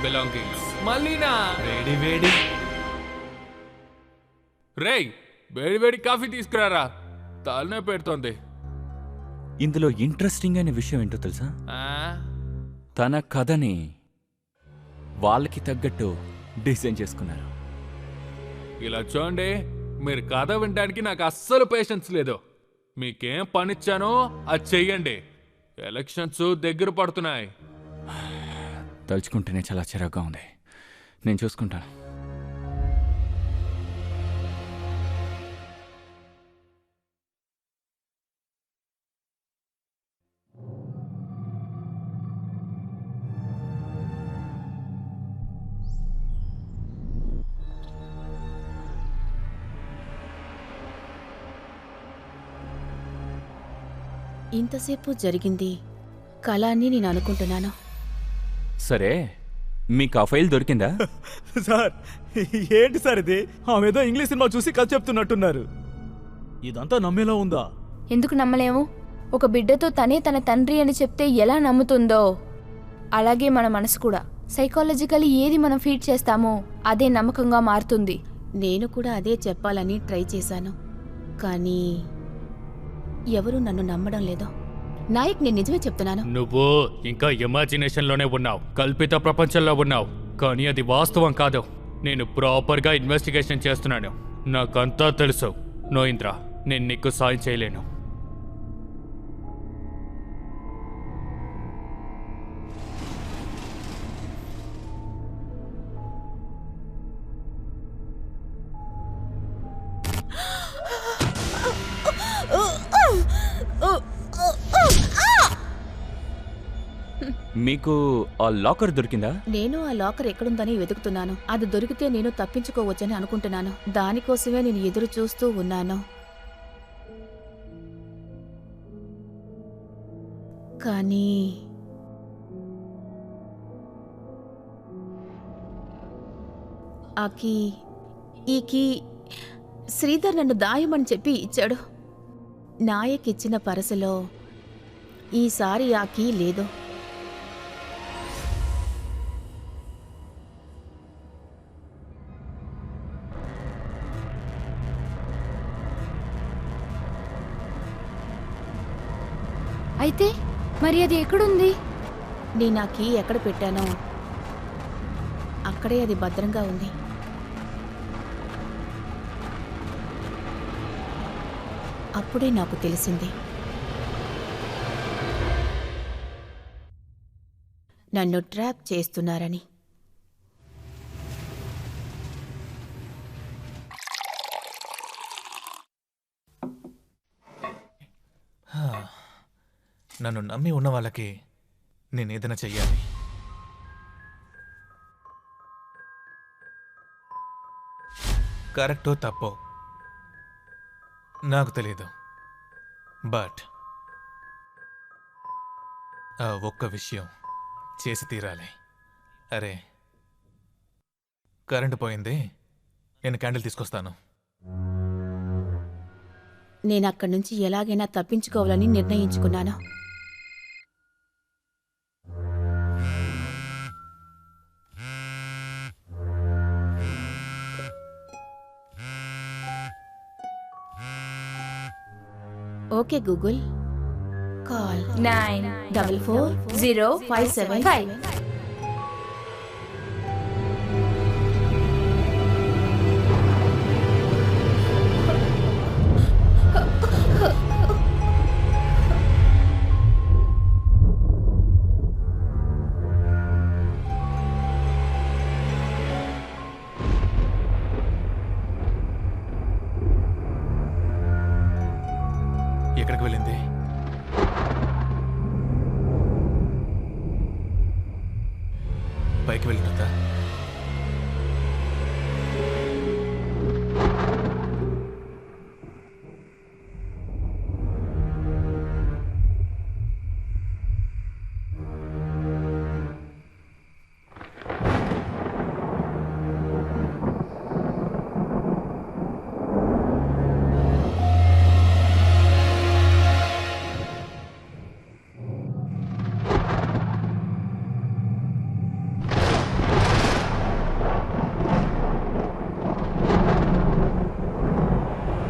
బిలాంగింగ్స్. మళ్ళీనా? వేడి వేడి. రేయ్, వేడి వేడి కాఫీ తీసుకురారా, తలనే పెడుతోంది. ఇందులో ఇంట్రెస్టింగ్ అయిన విషయం ఏంటో తెలుసా? తన కథని వాళ్ళకి తగ్గట్టు డిజైన్ చేసుకున్నారు. ఇలా చూడండి, మీరు కథ వినడానికి నాకు అస్సలు పేషెన్స్ లేదు. మీకేం పనిచ్చానో అది చెయ్యండి. ఎలక్షన్స్ దగ్గర పడుతున్నాయి. తలుచుకుంటేనే చాలా చిరాగ్గా ఉంది. నేను చూసుకుంటాను. ఇంతసేపు జరిగింది కళ అని నేను అనుకుంటున్నాను. సరే, మీకు ఆ ఫైల్ దొరికిందా? సార్, ఏంటి సార్ ఇది? ఆమెదో ఇంగ్లీష్ సినిమా చూసి కథ చెప్తున్నట్టున్నారు. ఇదంతా నమ్మేలా ఉందా? ఎందుకు నమ్మలేము? ఒక బిడ్డతో తనే తన తండ్రి అని చెప్తే ఎలా నమ్ముతుందో అలాగే మన మనసు కూడా. సైకాలజికల్లీ ఏది మనం ఫీడ్ చేస్తామో అదే నమ్మకంగా మారుతుంది. నేను కూడా అదే చెప్పాలని ట్రై చేశాను, కానీ ఎవరూ నన్ను నమ్మడం లేదు. నాయక్, నేను నిజమే చెప్తున్నాను. నువ్వు ఇంకా ఇమాజినేషన్ లోనే ఉన్నావు, కల్పిత ప్రపంచంలో ఉన్నావు. కానీ అది వాస్తవం కాదు. నేను ప్రాపర్గా ఇన్వెస్టిగేషన్ చేస్తున్నాను. నాకంతా తెలుసు. నో ఇంద్ర, నేను నీకు సాయం చేయలేను. మీకు ఆ లాకర్ దొరికిందా? నేను ఆ లాకర్ ఎక్కడుందని వెతుకుతున్నాను. అది దొరికితే నేను తప్పించుకోవచ్చని అనుకుంటున్నాను. దానికోసమే నేను ఎదురు చూస్తూ ఉన్నాను. కానీ ఈ కీ శ్రీధర్ నన్ను దాయమని చెప్పి ఇచ్చాడు. నాయక్ ఇచ్చిన పరసలో ఈసారి ఆ కీ లేదు. అయితే మరి అది ఎక్కడుంది? నేను ఆ కీ ఎక్కడ పెట్టానో అక్కడే అది భద్రంగా ఉంది. అప్పుడే నాకు తెలిసింది నన్ను ట్రాప్ చేస్తున్నారని. నన్ను నమ్మి ఉన్న వాళ్ళకి నేనేదైనా చెయ్యాలి. కరెక్టో తప్పో నాకు తెలీదు, బట్ ఆ ఒక్క విషయం చేసి తీరాలి. అరే, కరెంటు పోయింది, నేను క్యాండిల్ తీసుకొస్తాను. నేను అక్కడి నుంచి ఎలాగైనా తప్పించుకోవాలని నిర్ణయించుకున్నాను. Okay Google, call 944057. ఎక్కడికి వెళ్ళింది? పైకి వెళ్ళినదా?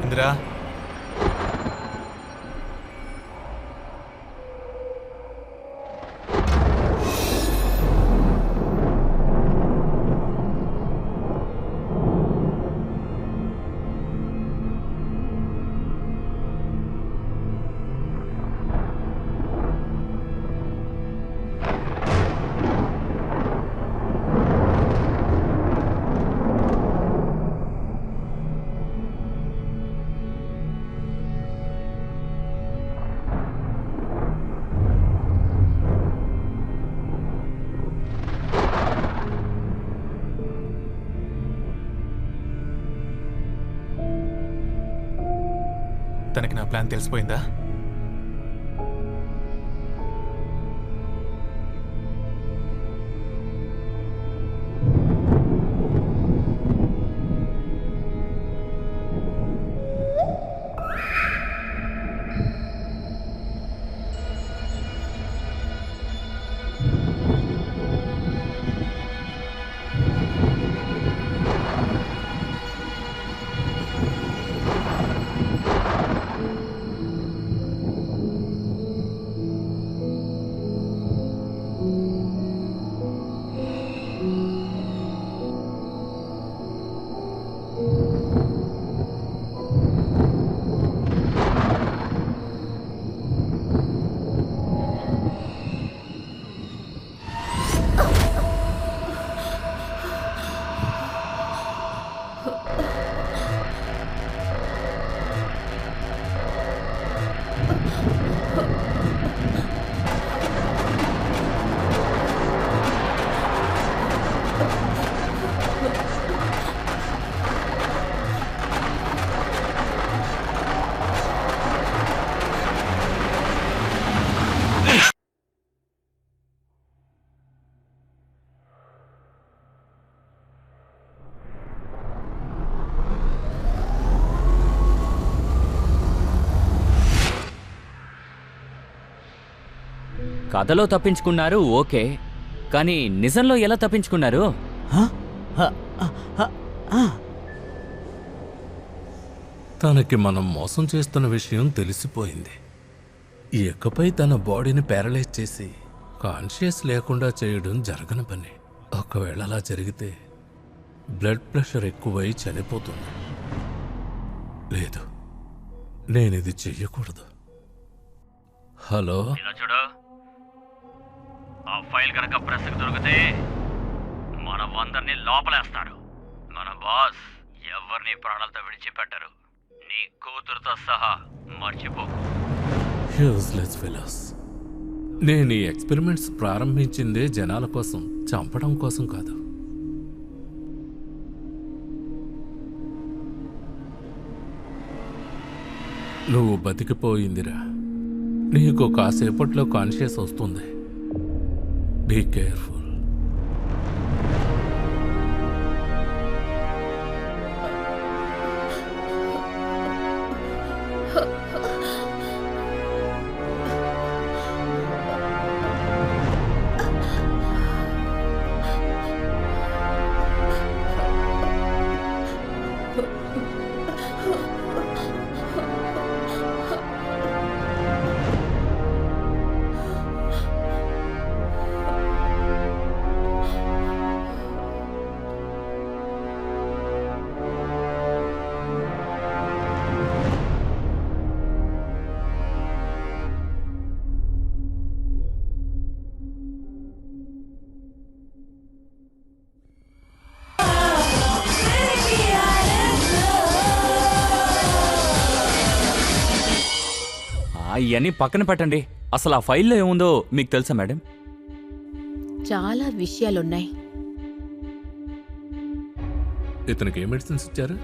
ఇందిరా, తనకి నా ప్లాన్ తెలిసిపోయిందా? కథలో తప్పించుకున్నారు ఓకే, కానీ నిజంలో ఎలా తప్పించుకున్నారు? తనకి మనం మోసం చేస్తున్న విషయం తెలిసిపోయింది. ఇకపై తన బాడీని ప్యారలైజ్ చేసి కాన్షియస్ లేకుండా చేయడం జరగని పని. ఒకవేళ అలా జరిగితే బ్లడ్ ప్రెషర్ ఎక్కువై చనిపోతుంది. లేదు, నేనిది చెయ్యకూడదు. హలో, చూడు, ఆ ఫైల్ కనుక ప్రెస్కి దొరికితే మనం అందరినీ లోపలేస్తాడు. మన బాస్ ఎవరిని ప్రాణాలతో విడిచిపెట్టరు. నీ కూతురుతో సహా మర్చిపోకు. Useless fellows. నేను ఈ ఎక్స్పెరిమెంట్స్ ప్రారంభించిందే జనాల కోసం, చంపడం కోసం కాదు. నువ్వు బతికిపోయిందిరా. నీకు కాసేపట్లో కాన్షియస్ వస్తుంది. Be careful. ఇవన్నీ పక్కన పెట్టండి. అసలు ఆ ఫైల్లో ఏముందో మీకు తెలుసా మేడం? చాలా విషయాలున్నాయి. ఇతనికి ఏ మెడిసిన్స్ ఇచ్చారు?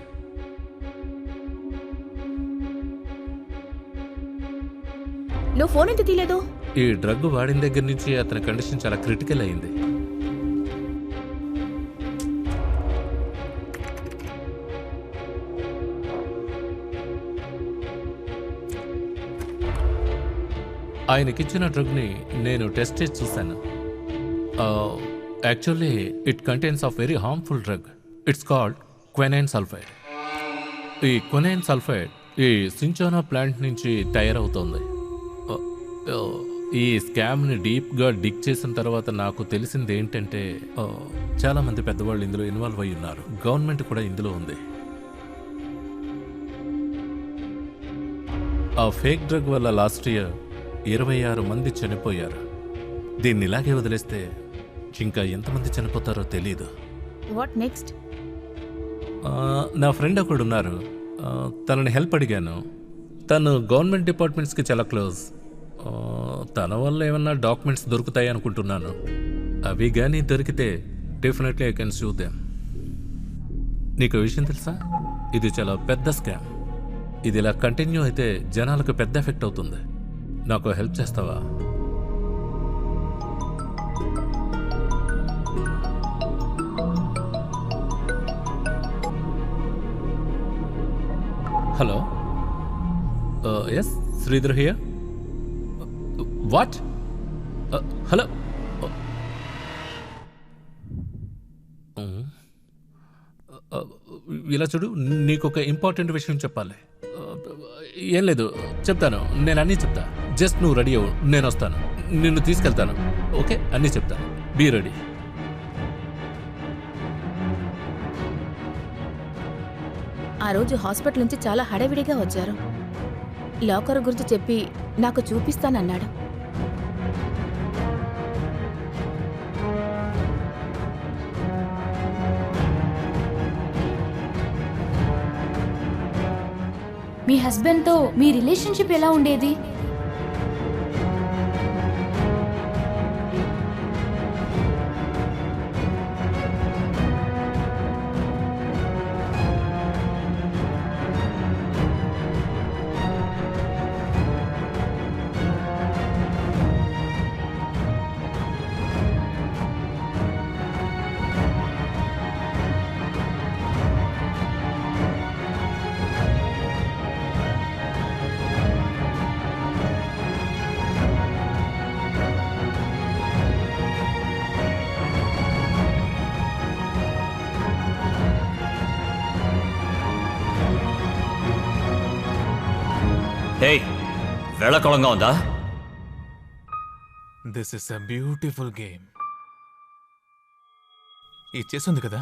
నువ్వు ఫోన్ ఎందుకు తీయలేదు? ఈ డ్రగ్ వాడిన దగ్గర నుంచి అతని కండిషన్ చాలా క్రిటికల్ అయింది. ఆయనకిచ్చిన డ్రగ్ని నేను టెస్ట్ చేసి చూశాను. Actually it contains of very harmful drug. It's called quinine sulphide. ఈ క్వినైన్ సల్ఫైడ్ ఈ సించోనా ప్లాంట్ నుంచి తయారవుతోంది. ఈ స్కామ్ని డీప్గా డిగ్ చేసిన తర్వాత నాకు తెలిసింది ఏంటంటే చాలామంది పెద్దవాళ్ళు ఇందులో ఇన్వాల్వ్ అయి ఉన్నారు. గవర్నమెంట్ కూడా ఇందులో ఉంది. ఆ ఫేక్ డ్రగ్ వల్ల లాస్ట్ ఇయర్ 26 మంది చనిపోయారు. దీన్ని ఇలాగే వదిలేస్తే ఇంకా ఎంతమంది చనిపోతారో తెలీదు. What next? నా ఫ్రెండ్ ఒకడు ఉన్నారు. తనని హెల్ప్ అడిగాను. తను గవర్నమెంట్ డిపార్ట్మెంట్స్కి చాలా క్లోజ్. తన వల్ల ఏమన్నా డాక్యుమెంట్స్ దొరుకుతాయి అనుకుంటున్నాను. అవి కానీ దొరికితే డెఫినెట్లీ ఐ కెన్ సూ దెమ్. నీకు విషయం తెలుసా? ఇది చాలా పెద్ద స్కామ్. ఇది ఇలా కంటిన్యూ అయితే జనాలకు పెద్ద ఎఫెక్ట్ అవుతుంది. నాకు హెల్ప్ చేస్తావా? Hello, yes, Sridhar here. What? Hello, ఇలా చూడు, నీకు ఒక ఇంపార్టెంట్ విషయం చెప్పాలి. ఏం లేదు, చెప్తాను. నేను అన్నీ చెప్తా. జస్ట్ నువ్వు రెడీ అవ్వు, నేను వస్తాను, నిన్ను తీసుకెళ్తాను. ఓకే, అన్నీ చెప్తాను. Be ready. ఆ రోజు హాస్పిటల్ నుంచి చాలా హడావిడిగా వచ్చారు. లాకర్ గురించి చెప్పి నాకు చూపిస్తానన్నాడు. మీ హస్బెండ్తో మీ రిలేషన్షిప్ ఎలా ఉండేది? వేళకాలంగా ఉందా? This is a beautiful game. ఈ చేస్తుంది కదా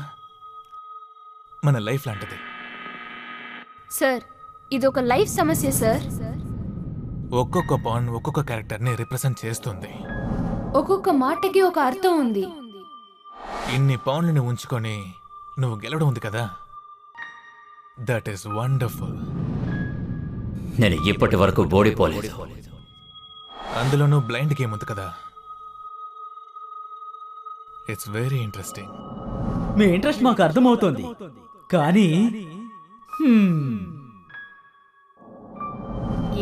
మన లైఫ్ లాంటిది. సార్, ఇది ఒక లైఫ్ సమస్య సార్. ఒక్కొక్క పాన్ ఒక్కొక్క క్యారెక్టర్ని రిప్రజెంట్ చేస్తుంది. ఒక్కొక్క మాటకి ఒక అర్థం ఉంది. ఇన్ని పౌండ్లని ఉంచుకొని నువ్వు గెలవడం ఉంది కదా, దట్ ఈస్ వండర్ఫుల్. నేను ఇప్పటి వరకు ఓడిపోలేదు. అందులోనూ బ్లైండ్ గేమ్ ఉంది కదా, ఇట్స్ వెరీ ఇంట్రెస్టింగ్. మీ ఇంట్రెస్ట్ మాకు అర్థమవుతోంది, కానీ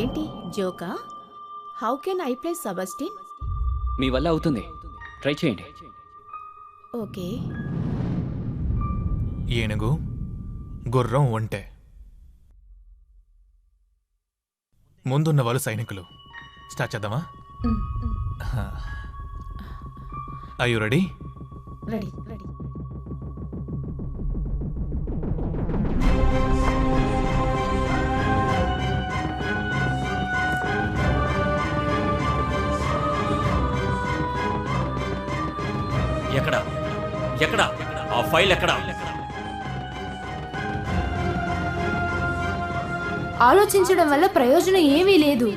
ఏంటి జోకా? How can I play Sebastian? మీ వల్ల అవుతుంది, ట్రై చేయండి. ఓకే. ఏనుగు, గుర్రం, ఒంటె. ముందున్న వాళ్ళు సైనికులు. స్టార్ట్ చేద్దామా? Are you ready? Ready ready. ఎక్కడ ఎక్కడ ఆ ఫైల్ ఎక్కడ? ఆలోచించడం వల్ల ప్రయోజనం ఏమీ లేదు.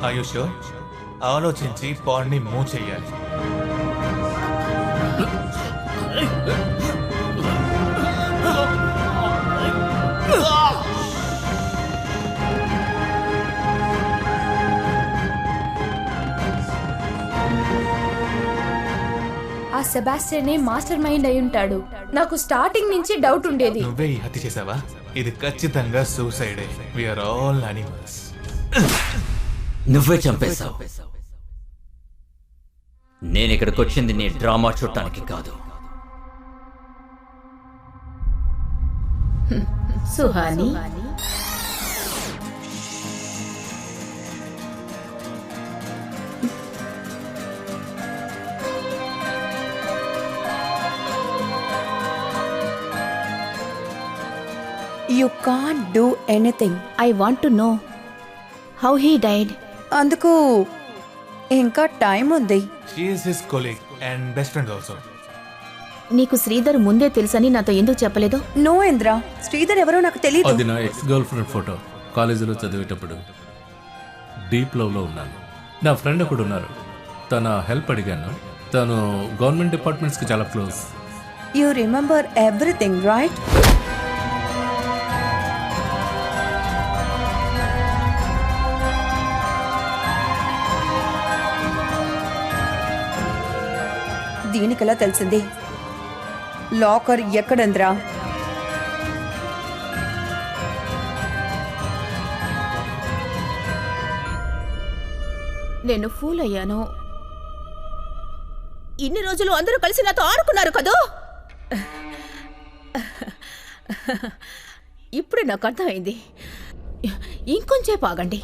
Are you sure? ఆలోచించి పాడ్ని మూవ్ చేయాలి. ఆ సెబాస్టియనే మాస్టర్ మైండ్ అయి ఉంటాడు. నాకు స్టార్టింగ్ నుంచి డౌట్ ఉండేది. నువ్వే ఈ హత్య చేసావా? ఇది ఖచ్చితంగా సూసైడే. We are all animals. నువ్వే చంపేశావు. నేను ఇక్కడికి వచ్చింది నీ డ్రామా చూడటానికి కాదు. Suhani, you can't do anything. I want to know how he died. అందుకు ఇంకా టైం ఉంది. She is his colleague and best friend also. నీకు శ్రీధర్ ముందే తెలుసని నాతో ఎందుకు చెప్పలేదు? నో ఇంద్ర, శ్రీధర్ ఎవరో నాకు తెలియదు. అది నా ఎక్స్ గర్ల్ ఫ్రెండ్ ఫోటో. కాలేజీలో చదివేటప్పుడు డీప్ లవ్లో ఉన్నాను. నా ఫ్రెండ్ ఒకడు ఉన్నారు, తన హెల్ప్ అడిగాను. తను గవర్నమెంట్ డిపార్ట్మెంట్స్కి చాలా close. You remember everything right? దీనికలా తెలిసింది. లాకర్ ఎక్కడంద్రా? నేను ఫూల్ అయ్యాను. ఇన్ని రోజులు అందరూ కలిసి నాతో ఆడుకున్నారు కదూ. ఇప్పుడు నాకు అర్థమైంది. ఇంకొంచేపు ఆగండి.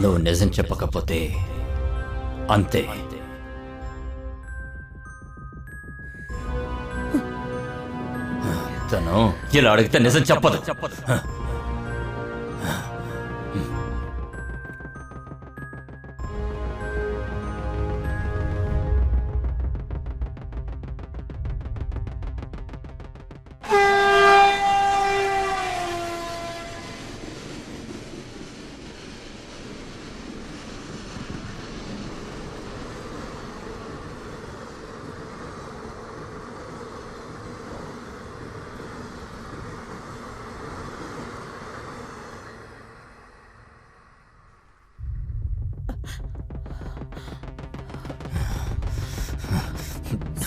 నువ్వు నిజం చెప్పకపోతే అంతే. తను ఇలా అడిగితే నిజం చెప్పదు.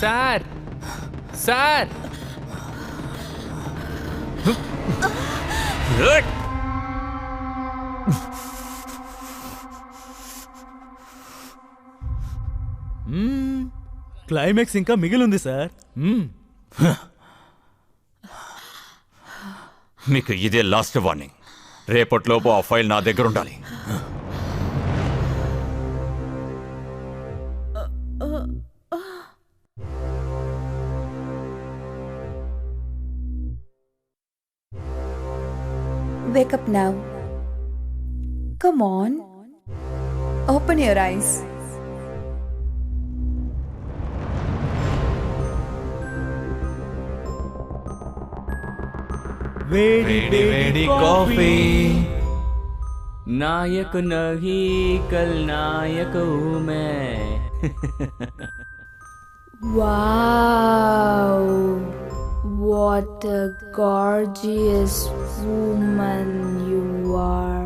సార్ సార్ క్లైమాక్స్ ఇంకా మిగిలింది సార్. మీకు ఇదే లాస్ట్ వార్నింగ్. రేపటిలోపు ఆ ఫైల్ నా దగ్గర ఉండాలి. Wake up now. Come on. Open your eyes. వేడి వేడి కాఫీ. नायक नहीं कल नायक हूँ मैं. Wow, what a gorgeous woman you are.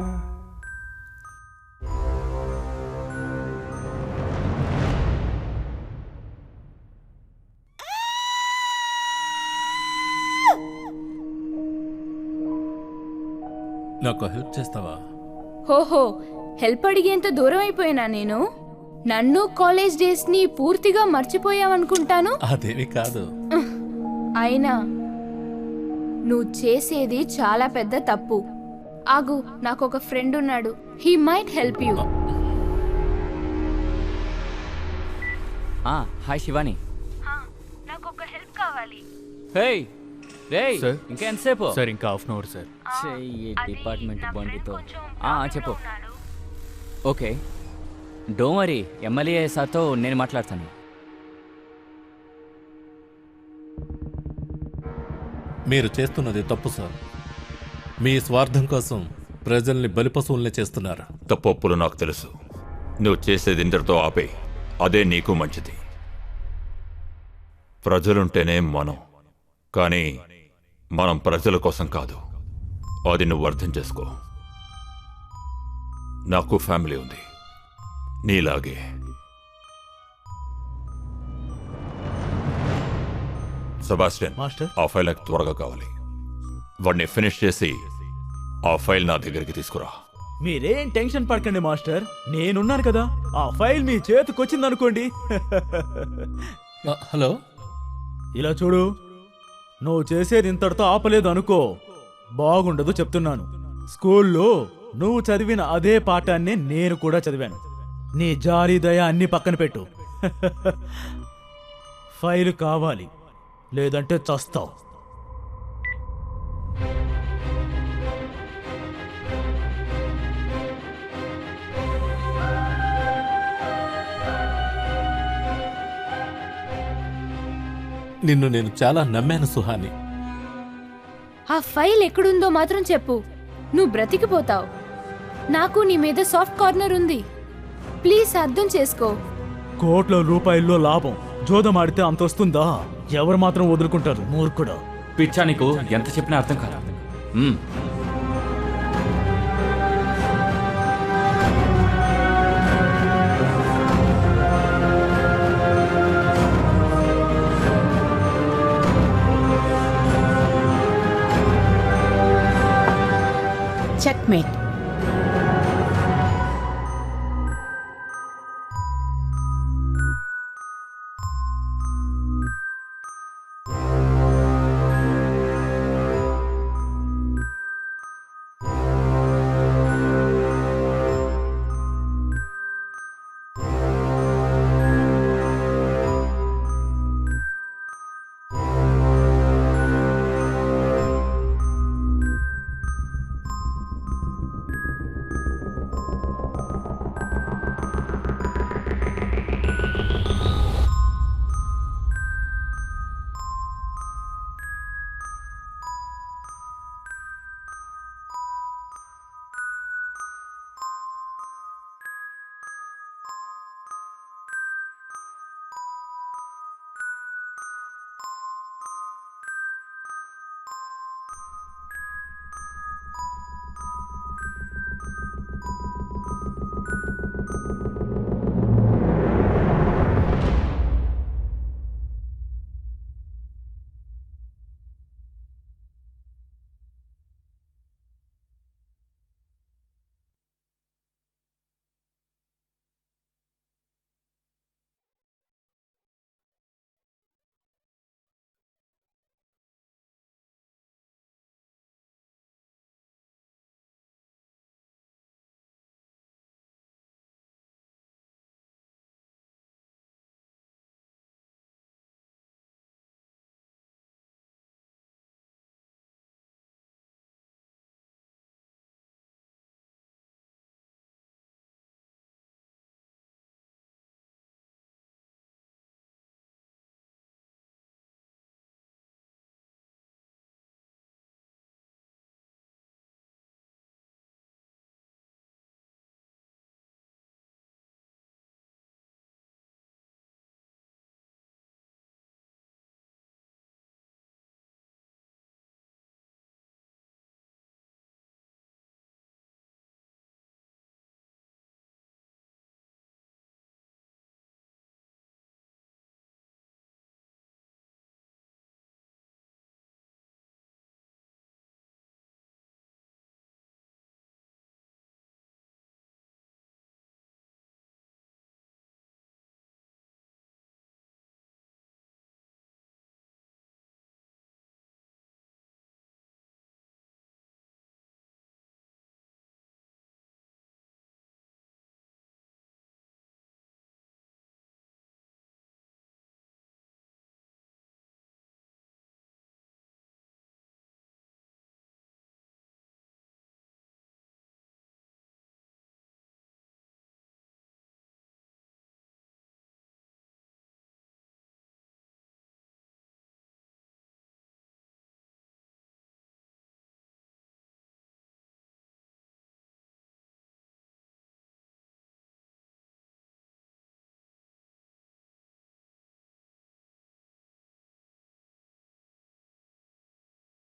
నాకు హెల్ప్ చేస్తావా? హోహో, హెల్ప్ అడిగేంత దూరం అయిపోయినా నేను? నన్ను కాలేజ్ డేస్ ని పూర్తిగా మర్చిపోయావనుకుంటాను. అదేమి కాదు. అయినా నువ్వు చేసేది చాలా పెద్ద తప్పు. ఆగు, నాకు ఒక ఫ్రెండ్ ఉన్నాడు. He might help you. Hi Shivani. నాకు ఒక హెల్ప్ కావాలి. హే రే, సార్. ఇంకా ఎంతసేపు? సార్ ఇంకా హాఫ్ అన్ అవర్ సార్. చెయ్యి డిపార్ట్మెంట్ బండితో. చెప్పు. ఓకే, డోంట్ వరీ, ఎమ్మెల్యే సార్తో నేను మాట్లాడతాను. మీరు చేస్తున్నది తప్పు సార్. మీ స్వార్థం కోసం ప్రజల్ని బలిపశువుల్ని చేస్తున్నారు. తప్పొప్పులు నాకు తెలుసు. నువ్వు చేసేది ఇందరితో ఆపే. అదే నీకు మంచిది. ప్రజలుంటేనే మనం, కానీ మనం ప్రజల కోసం కాదు. అది నువ్వు అర్థం చేసుకో. నాకు ఫ్యామిలీ ఉంది, నీలాగే. సెబాస్టియన్, ఆ ఫైల్ నాకు త్వరగా కావాలి. వాడిని ఫినిష్ చేసి ఆ ఫైల్ నా దగ్గరికి తీసుకురా. మీరేం టెన్షన్ పడకండి మాస్టర్, నేనున్నాను కదా. ఆ ఫైల్ మీ చేతికొచ్చిందనుకోండి. హలో, ఇలా చూడు, నువ్వు చేసేది ఇంతటితో ఆపలేదు అనుకో, బాగుండదు చెప్తున్నాను. స్కూల్లో నువ్వు చదివిన అదే పాఠాన్ని నేను కూడా చదివాను. నీ జాలి దయ అన్ని పక్కన పెట్టు. ఫైల్ కావాలి, లేదంటే చస్తావు. నిన్ను నేను చాలా నమ్మాను సుహాని. ఆ ఫైల్ ఎక్కడుందో మాత్రం చెప్పు, నువ్వు బ్రతికిపోతావు. నాకు నీ మీద సాఫ్ట్ కార్నర్ ఉంది. ప్లీజ్ అర్థం చేసుకో. కోట్ల రూపాయల్లో లాభం జోదమాడితే అంత వస్తుందా? ఎవరు మాత్రం వదులుకుంటారు? మూర్ఖుడా. పిచ్చా, నీకు ఎంత చెప్పినా అర్థం కాదు. చెక్మేట్.